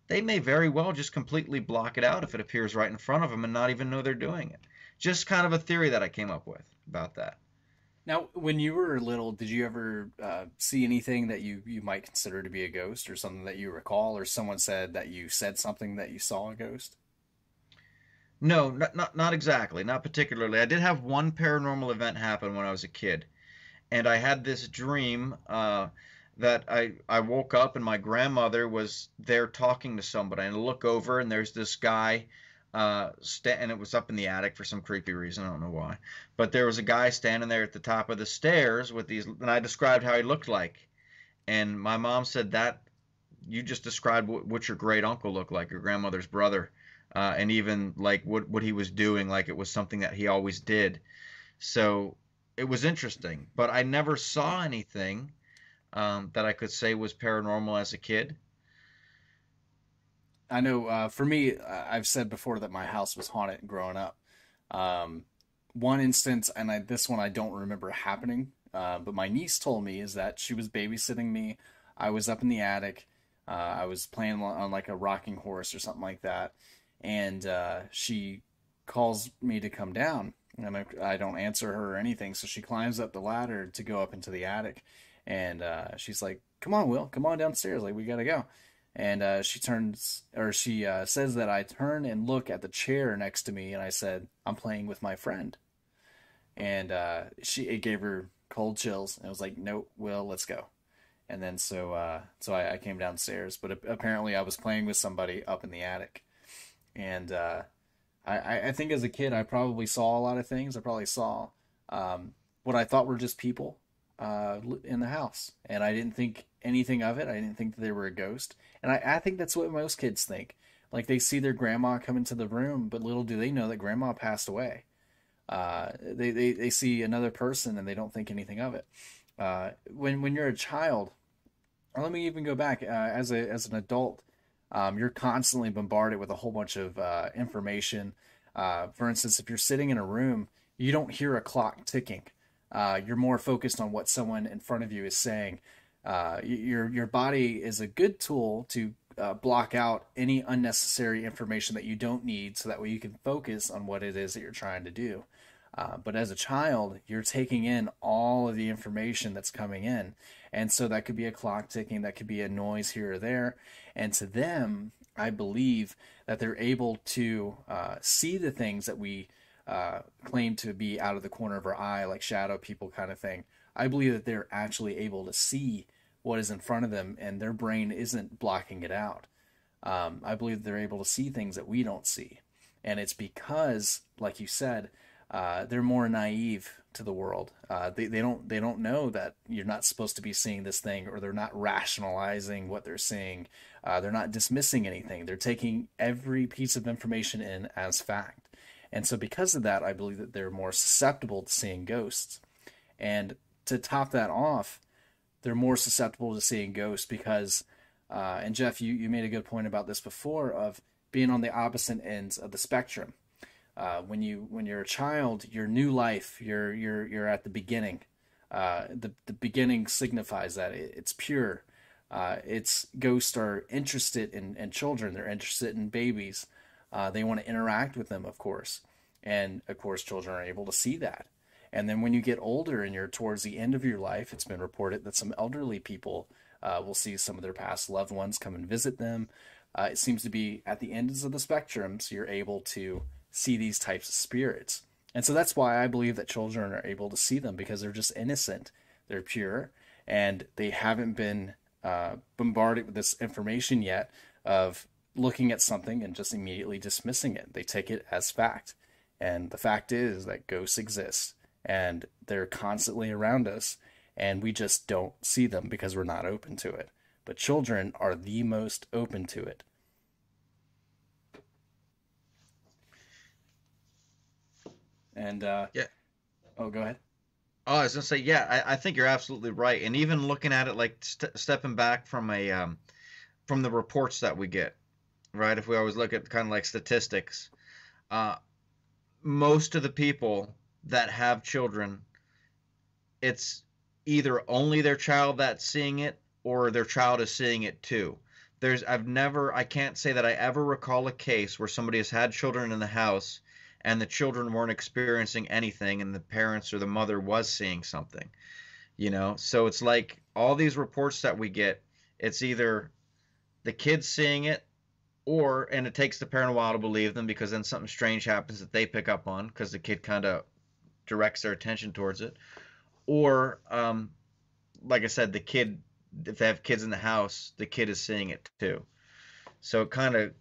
they may very well just completely block it out if it appears right in front of them and not even know they're doing it. Just kind of a theory that I came up with about that. Now, when you were little, did you ever see anything that you might consider to be a ghost, or something that you recall, or someone said that you said something that you saw a ghost? No, not exactly, not particularly. I did have one paranormal event happen when I was a kid, and I had this dream that I woke up and my grandmother was there talking to somebody, and I look over and there's this guy and it was up in the attic for some creepy reason. I don't know why. But there was a guy standing there at the top of the stairs with these, and I described how he looked like. And my mom said, that you just described what your great uncle looked like, your grandmother's brother. And even like what he was doing, like it was something that he always did. So it was interesting, but I never saw anything that I could say was paranormal as a kid. I know for me, I've said before that my house was haunted growing up. Um, One instance, and this one I don't remember happening, but my niece told me is that she was babysitting me. I was up in the attic. I was playing on like a rocking horse or something like that, and she calls me to come down, and I don't answer her or anything. So she climbs up the ladder to go up into the attic, and she's like, "Come on, Will, come on downstairs. Like we gotta go." And she says that I turn and look at the chair next to me, and I said, "I'm playing with my friend." And it gave her cold chills. And I was like, "Nope, Will, let's go." And then I came downstairs, but apparently I was playing with somebody up in the attic. And I think as a kid I probably saw a lot of things. I probably saw what I thought were just people in the house, and I didn't think anything of it. I didn't think that they were a ghost, and I think that's what most kids think. Like they see their grandma come into the room, but little do they know that grandma passed away. They see another person and they don't think anything of it. When you're a child, or let me even go back as an adult, you're constantly bombarded with a whole bunch of information. For instance, if you're sitting in a room you don't hear a clock ticking. You're more focused on what someone in front of you is saying. Your body is a good tool to block out any unnecessary information that you don't need, so that way you can focus on what it is that you're trying to do. But as a child, you're taking in all of the information that's coming in. And so that could be a clock ticking, that could be a noise here or there. And to them, I believe that they're able to see the things that we claim to be out of the corner of our eye, like shadow people kind of thing. I believe that they're actually able to see what is in front of them, and their brain isn't blocking it out. I believe they're able to see things that we don't see. And it's because, like you said, they're more naive to the world. They don't know that you're not supposed to be seeing this thing, or they're not rationalizing what they're seeing. They're not dismissing anything. They're taking every piece of information in as fact. And so because of that, I believe that they're more susceptible to seeing ghosts. And to top that off, they're more susceptible to seeing ghosts because, and Jeff, you made a good point about this before, of being on the opposite ends of the spectrum. When you're a child, your new life, you're at the beginning. The beginning signifies that it's pure. It's ghosts are interested in children. They're interested in babies. They want to interact with them, of course. And of course, children are able to see that. And then when you get older and you're towards the end of your life, it's been reported that some elderly people will see some of their past loved ones come and visit them. It seems to be at the ends of the spectrum, so you're able to see these types of spirits. And so that's why I believe that children are able to see them, because they're just innocent, they're pure, and they haven't been bombarded with this information yet of looking at something and just immediately dismissing it. They take it as fact. And the fact is that ghosts exist, and they're constantly around us, and we just don't see them because we're not open to it. But children are the most open to it. And Yeah. oh, go ahead. Oh, I was gonna say, yeah, I think you're absolutely right. And even looking at it, like stepping back from from the reports that we get, right? If we always look at kind of like statistics, uh, most of the people that have children, it's either only their child that's seeing it, or their child is seeing it too. I can't say that I ever recall a case where somebody has had children in the house and the children weren't experiencing anything and the parents or the mother was seeing something, you know? So it's like all these reports that we get, it's either the kids seeing it, and it takes the parent a while to believe them, because then something strange happens that they pick up on because the kid kind of directs their attention towards it. Or, like I said, the kid, if they have kids in the house, the kid is seeing it too. So it kind of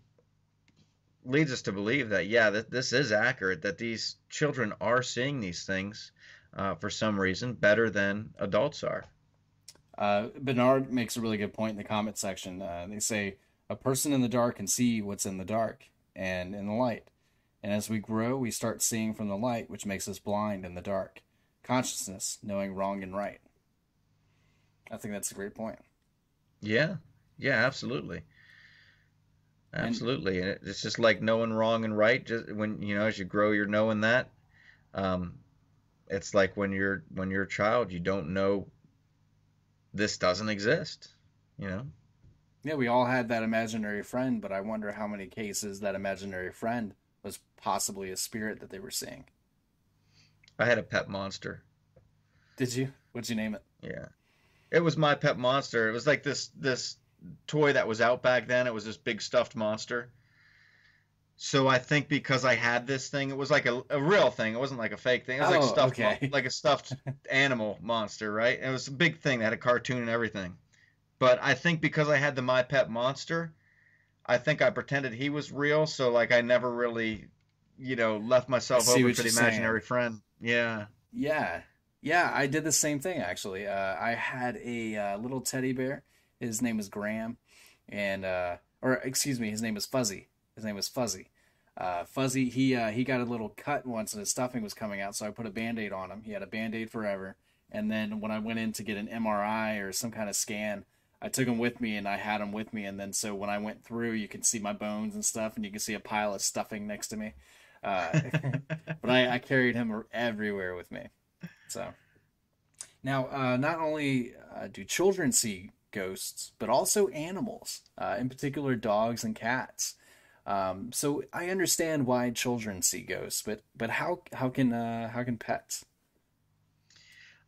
leads us to believe that, yeah, that this is accurate, that these children are seeing these things for some reason better than adults are. Bernard makes a really good point in the comment section. They say, a person in the dark can see what's in the dark and in the light. And as we grow, we start seeing from the light, which makes us blind in the dark. Consciousness, knowing wrong and right. I think that's a great point. Yeah, yeah, absolutely. And Absolutely. And it's just like knowing wrong and right. Just when, as you grow, you're knowing that. Um, it's like when you're a child, you don't know this doesn't exist, you know? yeah, we all had that imaginary friend, but I wonder how many cases that imaginary friend was possibly a spirit that they were seeing. I had a pet monster. Did you? What'd you name it? Yeah. It was my pet monster. It was like this toy that was out back then. It was this big stuffed monster. So I think because I had this thing, it was like a real thing. It wasn't like a fake thing. It was like Oh, stuffed, okay. like a stuffed animal monster, right? It was a big thing that had a cartoon and everything. But I think because I had the My Pet Monster, I think I pretended he was real. So like I never really, left I myself see open what for you're the saying. imaginary friend. Yeah. Yeah. Yeah, I did the same thing actually. I had a little teddy bear. His name was Graham, and or excuse me, his name was Fuzzy. His name was Fuzzy. Fuzzy, he got a little cut once, and his stuffing was coming out, so I put a Band-Aid on him. He had a Band-Aid forever. And then when I went in to get an MRI or some kind of scan, I took him with me, and I had him with me. And then so when I went through, you can see my bones and stuff, and you can see a pile of stuffing next to me. But I carried him everywhere with me. So now, not only do children see ghosts, but also animals, in particular dogs and cats. So I understand why children see ghosts, but how can pets?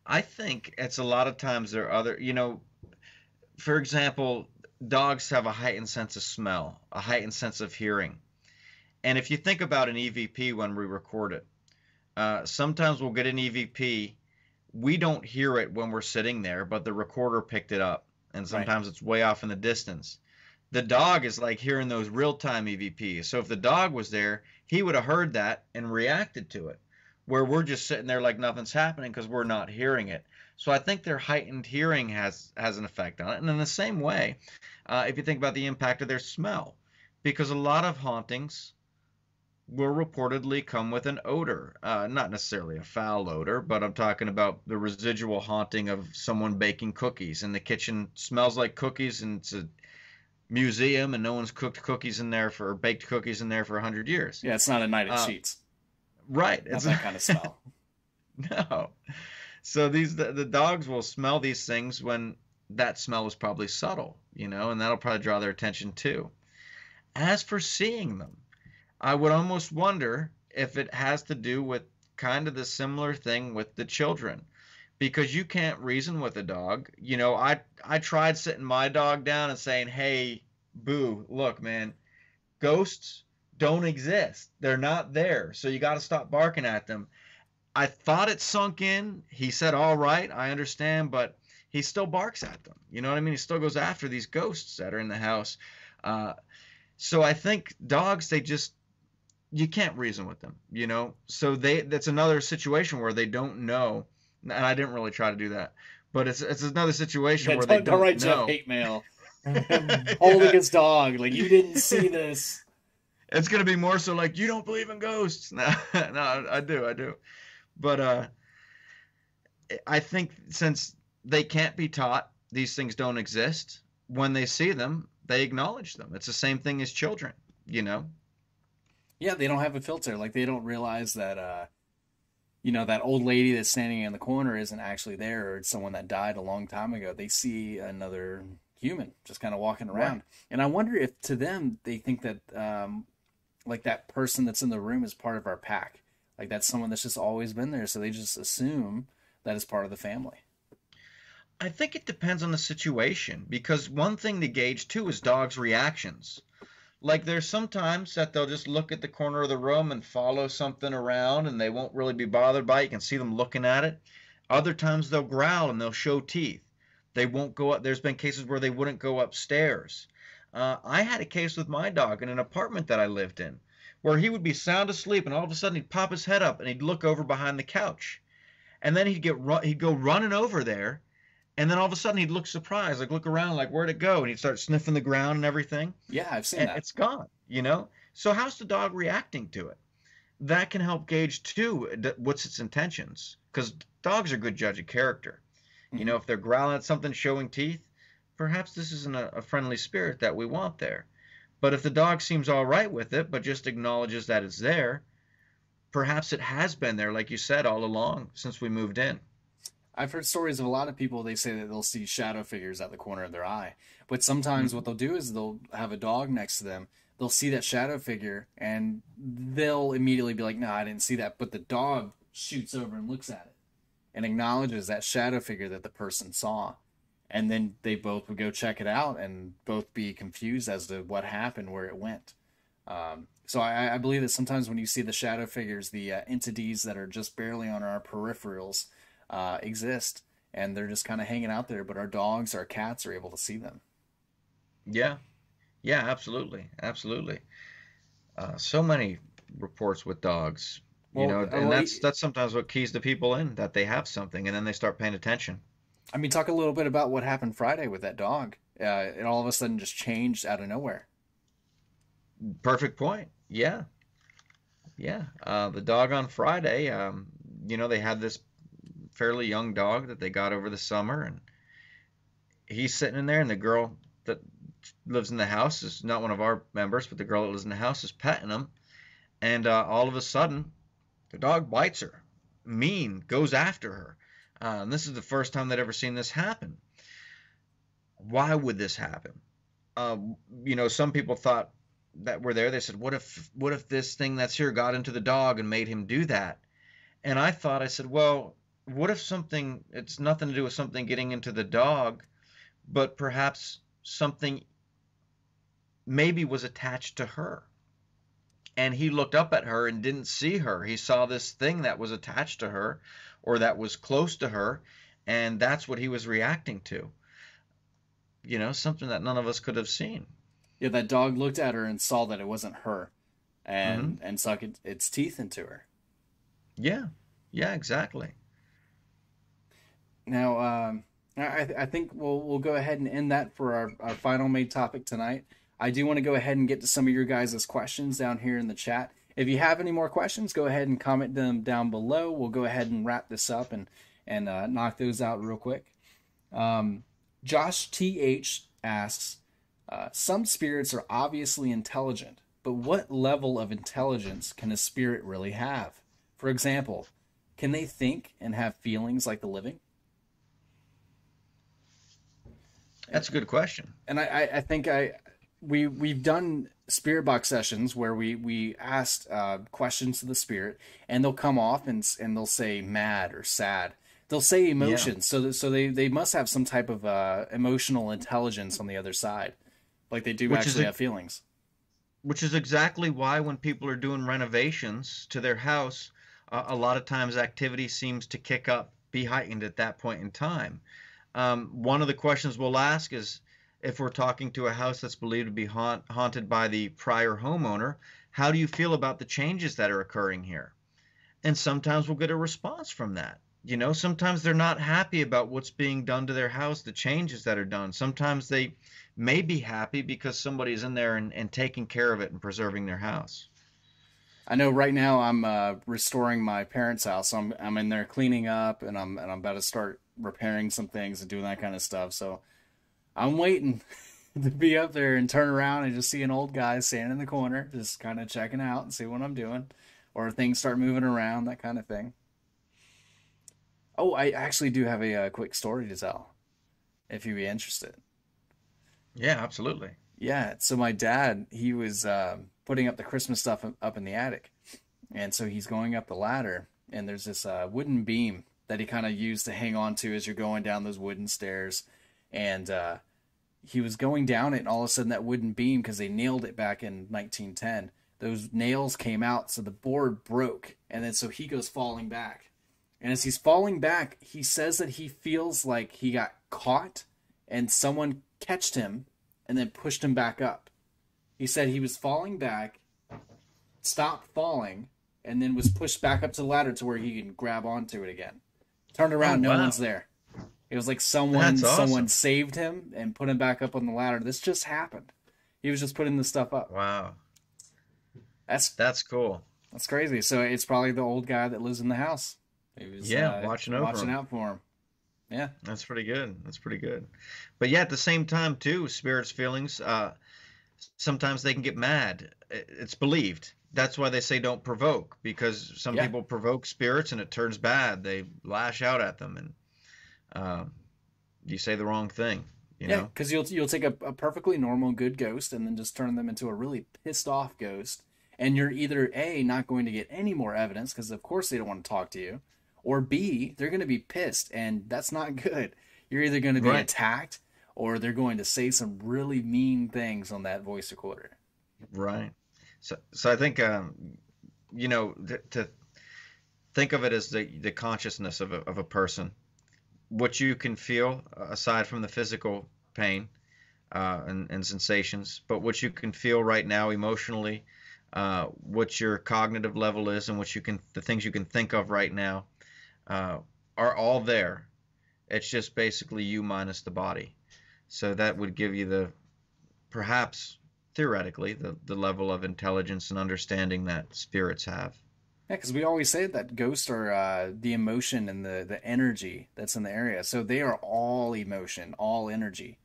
I think it's a lot of times there are other, for example, dogs have a heightened sense of smell, a heightened sense of hearing. And if you think about an EVP when we record it, sometimes we'll get an EVP. We don't hear it when we're sitting there, but the recorder picked it up. And Right. sometimes it's way off in the distance. The dog is like hearing those real-time EVPs. So if the dog was there, he would have heard that and reacted to it, where we're just sitting there like nothing's happening because we're not hearing it. So I think their heightened hearing has an effect on it. And in the same way, if you think about the impact of their smell, because a lot of hauntings will reportedly come with an odor. Not necessarily a foul odor, but I'm talking about the residual haunting of someone baking cookies and the kitchen smells like cookies and it's a museum and no one's cooked cookies in there for baked cookies in there for 100 years. Yeah, it's not a night at Uh, Sheets. right. Not It's that kind of smell. no. So the dogs will smell these things when that smell is probably subtle, and that'll probably draw their attention too. As for seeing them, I would almost wonder if it has to do with kind of the similar thing with the children, because you can't reason with a dog. I tried sitting my dog down and saying, "Hey, Boo, look, man, ghosts don't exist. They're not there. So you got to stop barking at them." I thought it sunk in. He said, "All right, I understand," but he still barks at them. You know what I mean? He still goes after these ghosts that are in the house. Uh, so I think dogs, they just you can't reason with them. So that's another situation where they don't know, and I didn't really try to do that, but it's another situation Yeah, where they don't don't write Jeff know. hate mail. Holding his dog, like you didn't see this. It's gonna be more so like you don't believe in ghosts. No, no, I do. But I think since they can't be taught, these things don't exist. When they see them, they acknowledge them. It's the same thing as children. Yeah, they don't have a filter. Like they don't realize that that old lady that's standing in the corner isn't actually there, or it's someone that died a long time ago. They see another human just kind of walking Right. around, and I wonder if to them they think that like that person that's in the room is part of our pack, like that's someone that's just always been there, so they just assume that is part of the family. I think it depends on the situation because one thing to gauge too is dogs' reactions. Like there's sometimes that they'll just look at the corner of the room and follow something around and they won't really be bothered by it. You can see them looking at it. Other times they'll growl and they'll show teeth. They won't go up. There's been cases where they wouldn't go upstairs. I had a case with my dog in an apartment that I lived in where he would be sound asleep and all of a sudden he'd pop his head up and he'd look over behind the couch. And then he'd go running over there and then all of a sudden he'd look surprised, like look around, like where'd it go? And he'd start sniffing the ground and everything. Yeah, I've seen And that. it's gone. So how's the dog reacting to it? That can help gauge too what's its intentions. Because dogs are good judge of character. Hmm. If they're growling at something, showing teeth, perhaps this isn't a friendly spirit that we want there. But if the dog seems all right with it, but just acknowledges that it's there, perhaps it has been there, like you said, all along since we moved in. I've heard stories of a lot of people. They say that they'll see shadow figures at the corner of their eye, but sometimes what Mhm. they'll do is they'll have a dog next to them. They'll see that shadow figure and they'll immediately be like, "No, I didn't see that." But the dog shoots over and looks at it and acknowledges that shadow figure that the person saw. And then they both would go check it out and both be confused as to what happened, where it went. So I believe that sometimes when you see the shadow figures, the entities that are just barely on our peripherals exist, and they're just kind of hanging out there. But our dogs, our cats are able to see them. Yeah, yeah, absolutely, absolutely. So many reports with dogs, Well, and that's sometimes what keys the people in that they have something, and then they start paying attention. I mean, talk a little bit about what happened Friday with that dog. It all of a sudden just changed out of nowhere. Perfect point. Yeah, yeah. The dog on Friday, they had this fairly young dog that they got over the summer, and he's sitting in there, and the girl that lives in the house is not one of our members, but the girl that lives in the house is petting him, And all of a sudden, the dog bites her, mean, goes after her. And this is the first time they'd ever seen this happen. Why would this happen? Uh, some people thought that were there. They said, "What if this thing that's here got into the dog and made him do that?" And I said, well, what if something? It's nothing to do with something getting into the dog, but perhaps something maybe was attached to her. And he looked up at her and didn't see her. He saw this thing that was attached to her or that was close to her, and that's what he was reacting to. Something that none of us could have seen. Yeah, that dog looked at her and saw that it wasn't her, Hmm. and sunk its teeth into her. Yeah, yeah, exactly. Now, I think we'll go ahead and end that for our final main topic tonight. I do want to go ahead and get to some of your guys' questions down here in the chat. If you have any more questions, go ahead and comment them down below. We'll go ahead and wrap this up and knock those out real quick. Josh TH asks, some spirits are obviously intelligent, but what level of intelligence can a spirit really have? For example, can they think and have feelings like the living? That's a good question. And I think we've done spirit box sessions where we asked questions to the spirit, and they'll come off and they'll say mad or sad. They'll say Yeah. emotions, so they must have some type of emotional intelligence on the other side, like they do Which is actually have feelings. which is exactly why when people are doing renovations to their house, a lot of times activity seems to kick up, be heightened at that point in time. One of the questions we'll ask is if we're talking to a house that's believed to be haunted by the prior homeowner, how do you feel about the changes that are occurring here? And sometimes we'll get a response from that. Sometimes they're not happy about what's being done to their house, the changes that are done. Sometimes they may be happy because somebody's in there and taking care of it and preserving their house. I know right now I'm restoring my parents' house. So I'm in there cleaning up, and I'm about to start repairing some things and doing that kind of stuff. So I'm waiting to be up there and turn around and just see an old guy standing in the corner, just kind of checking out and see what I'm doing, or things start moving around, that kind of thing. Oh, I actually do have a quick story to tell, if you'd be interested. Yeah, absolutely. Yeah, so my dad, he was putting up the Christmas stuff up in the attic, and so he's going up the ladder, and there's this wooden beam that he kind of used to hang on to as you're going down those wooden stairs, and he was going down it, and all of a sudden that wooden beam, because they nailed it back in 1910, those nails came out, so the board broke, and then so he goes falling back. And as he's falling back, he says that he feels like he got caught and someone catched him and then pushed him back up. He said he was falling back, stopped falling, and then was pushed back up to the ladder to where he can grab onto it again. Turned Oh, around, no wow. one's there. It was like That's someone awesome. saved him and put him back up on the ladder. This just happened. He was just putting the stuff up. Wow. That's That's cool. that's crazy. So it's probably the old guy that lives in the house. He was Yeah, watching over watching them. out for him. Yeah. That's pretty good. That's pretty good. But yeah, at the same time too, spirits' feelings, sometimes they can get mad. It's believed. That's why they say don't provoke, because some Yeah. people provoke spirits and it turns bad. They lash out at them and um, you say the wrong thing, you Yeah, know? because you'll take a perfectly normal good ghost and then just turn them into a really pissed off ghost, and you're either A, not going to get any more evidence because of course they don't want to talk to you, or B, they're going to be pissed, and that's not good. You're either going to be Right, attacked or they're going to say some really mean things on that voice recorder. right. So I think, to think of it as the consciousness of a person, what you can feel aside from the physical pain and sensations, but what you can feel right now emotionally, what your cognitive level is, and the things you can think of right now uh, are all there. It's just basically you minus the body. So that would give you perhaps theoretically the level of intelligence and understanding that spirits have. Yeah, because we always say that ghosts are the emotion and the energy that's in the area. So they are all emotion, all energy.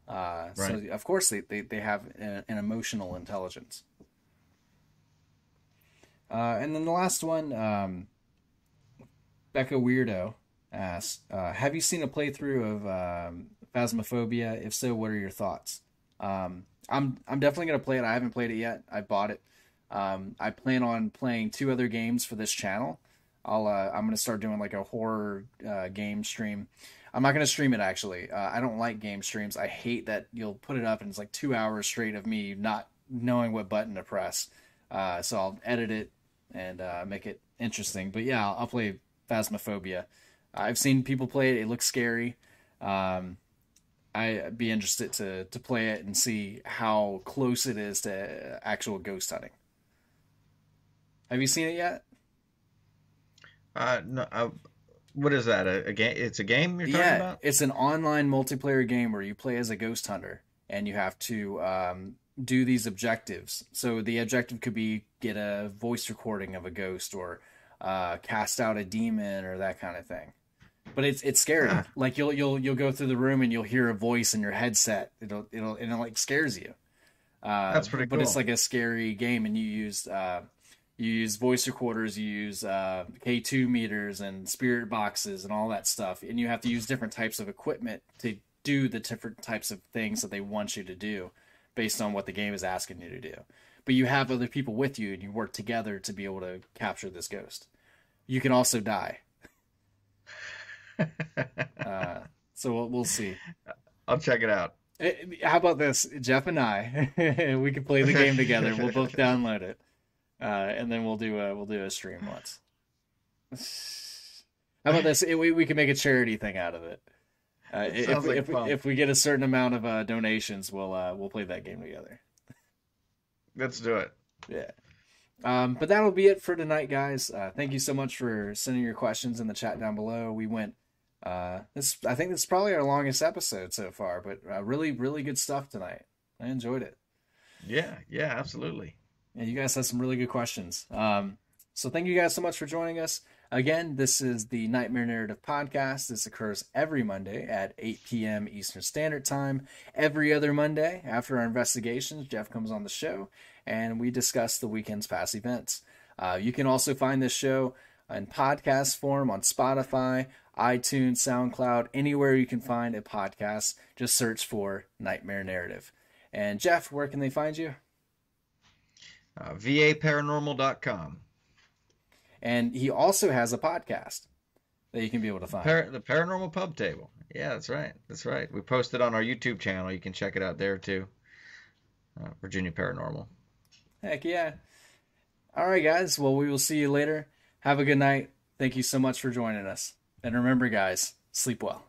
Right. So of course they have an emotional intelligence. And then the last one, Becca Weirdo asks, have you seen a playthrough of Phasmophobia? If so, what are your thoughts? I'm definitely gonna play it. I haven't played it yet. I bought it. I plan on playing 2 other games for this channel. I'm gonna start doing like a horror game stream. I'm not gonna stream it actually. I don't like game streams. I hate that you'll put it up and it's like 2 hours straight of me not knowing what button to press. So I'll edit it and make it interesting. But yeah, I'll play Phasmophobia. I've seen people play it. It looks scary. I'd be interested to play it and see how close it is to actual ghost hunting. Have you seen it yet? No, what is that? A game? It's a game you're talking Yeah, about? it's an online multiplayer game where you play as a ghost hunter and you have to do these objectives. So the objective could be get a voice recording of a ghost or cast out a demon or that kind of thing. But it's scary. Huh, Like you'll go through the room and you'll hear a voice in your headset. It'll and it like scares you. that's pretty But it's cool. like a scary game, and you use voice recorders, you use K2 meters and spirit boxes and all that stuff, and you have to use different types of equipment to do the different types of things that they want you to do, based on what the game is asking you to do. But you have other people with you, and you work together to be able to capture this ghost. You can also die. Uh, so we'll see. I'll check it out. How about this, Jeff and I? We can play the game together. We'll both download it, and then we'll do a stream once. How about this? We can make a charity thing out of it. Sounds like fun. If we get a certain amount of donations, we'll play that game together. Let's do it. Yeah. But that'll be it for tonight, guys. Thank you so much for sending your questions in the chat down below. We went. I think this is probably our longest episode so far, but really, really good stuff tonight. I enjoyed it. Yeah, yeah, absolutely. And you guys had some really good questions. So thank you guys so much for joining us. Again, this is the Nightmare Narrative Podcast. This occurs every Monday at 8 p.m. Eastern Standard Time. Every other Monday, after our investigations, Jeff comes on the show, and we discuss the weekend's past events. You can also find this show in podcast form on Spotify, iTunes, SoundCloud, anywhere you can find a podcast. Just search for Nightmare Narrative. And Jeff, where can they find you? VAparanormal.com. And he also has a podcast that you can be able to find. The Paranormal Pub Table. Yeah, that's right. That's right. We posted on our YouTube channel. You can check it out there too. Virginia Paranormal. Heck yeah. All right, guys. Well, we will see you later. Have a good night. Thank you so much for joining us. And remember, guys, sleep well.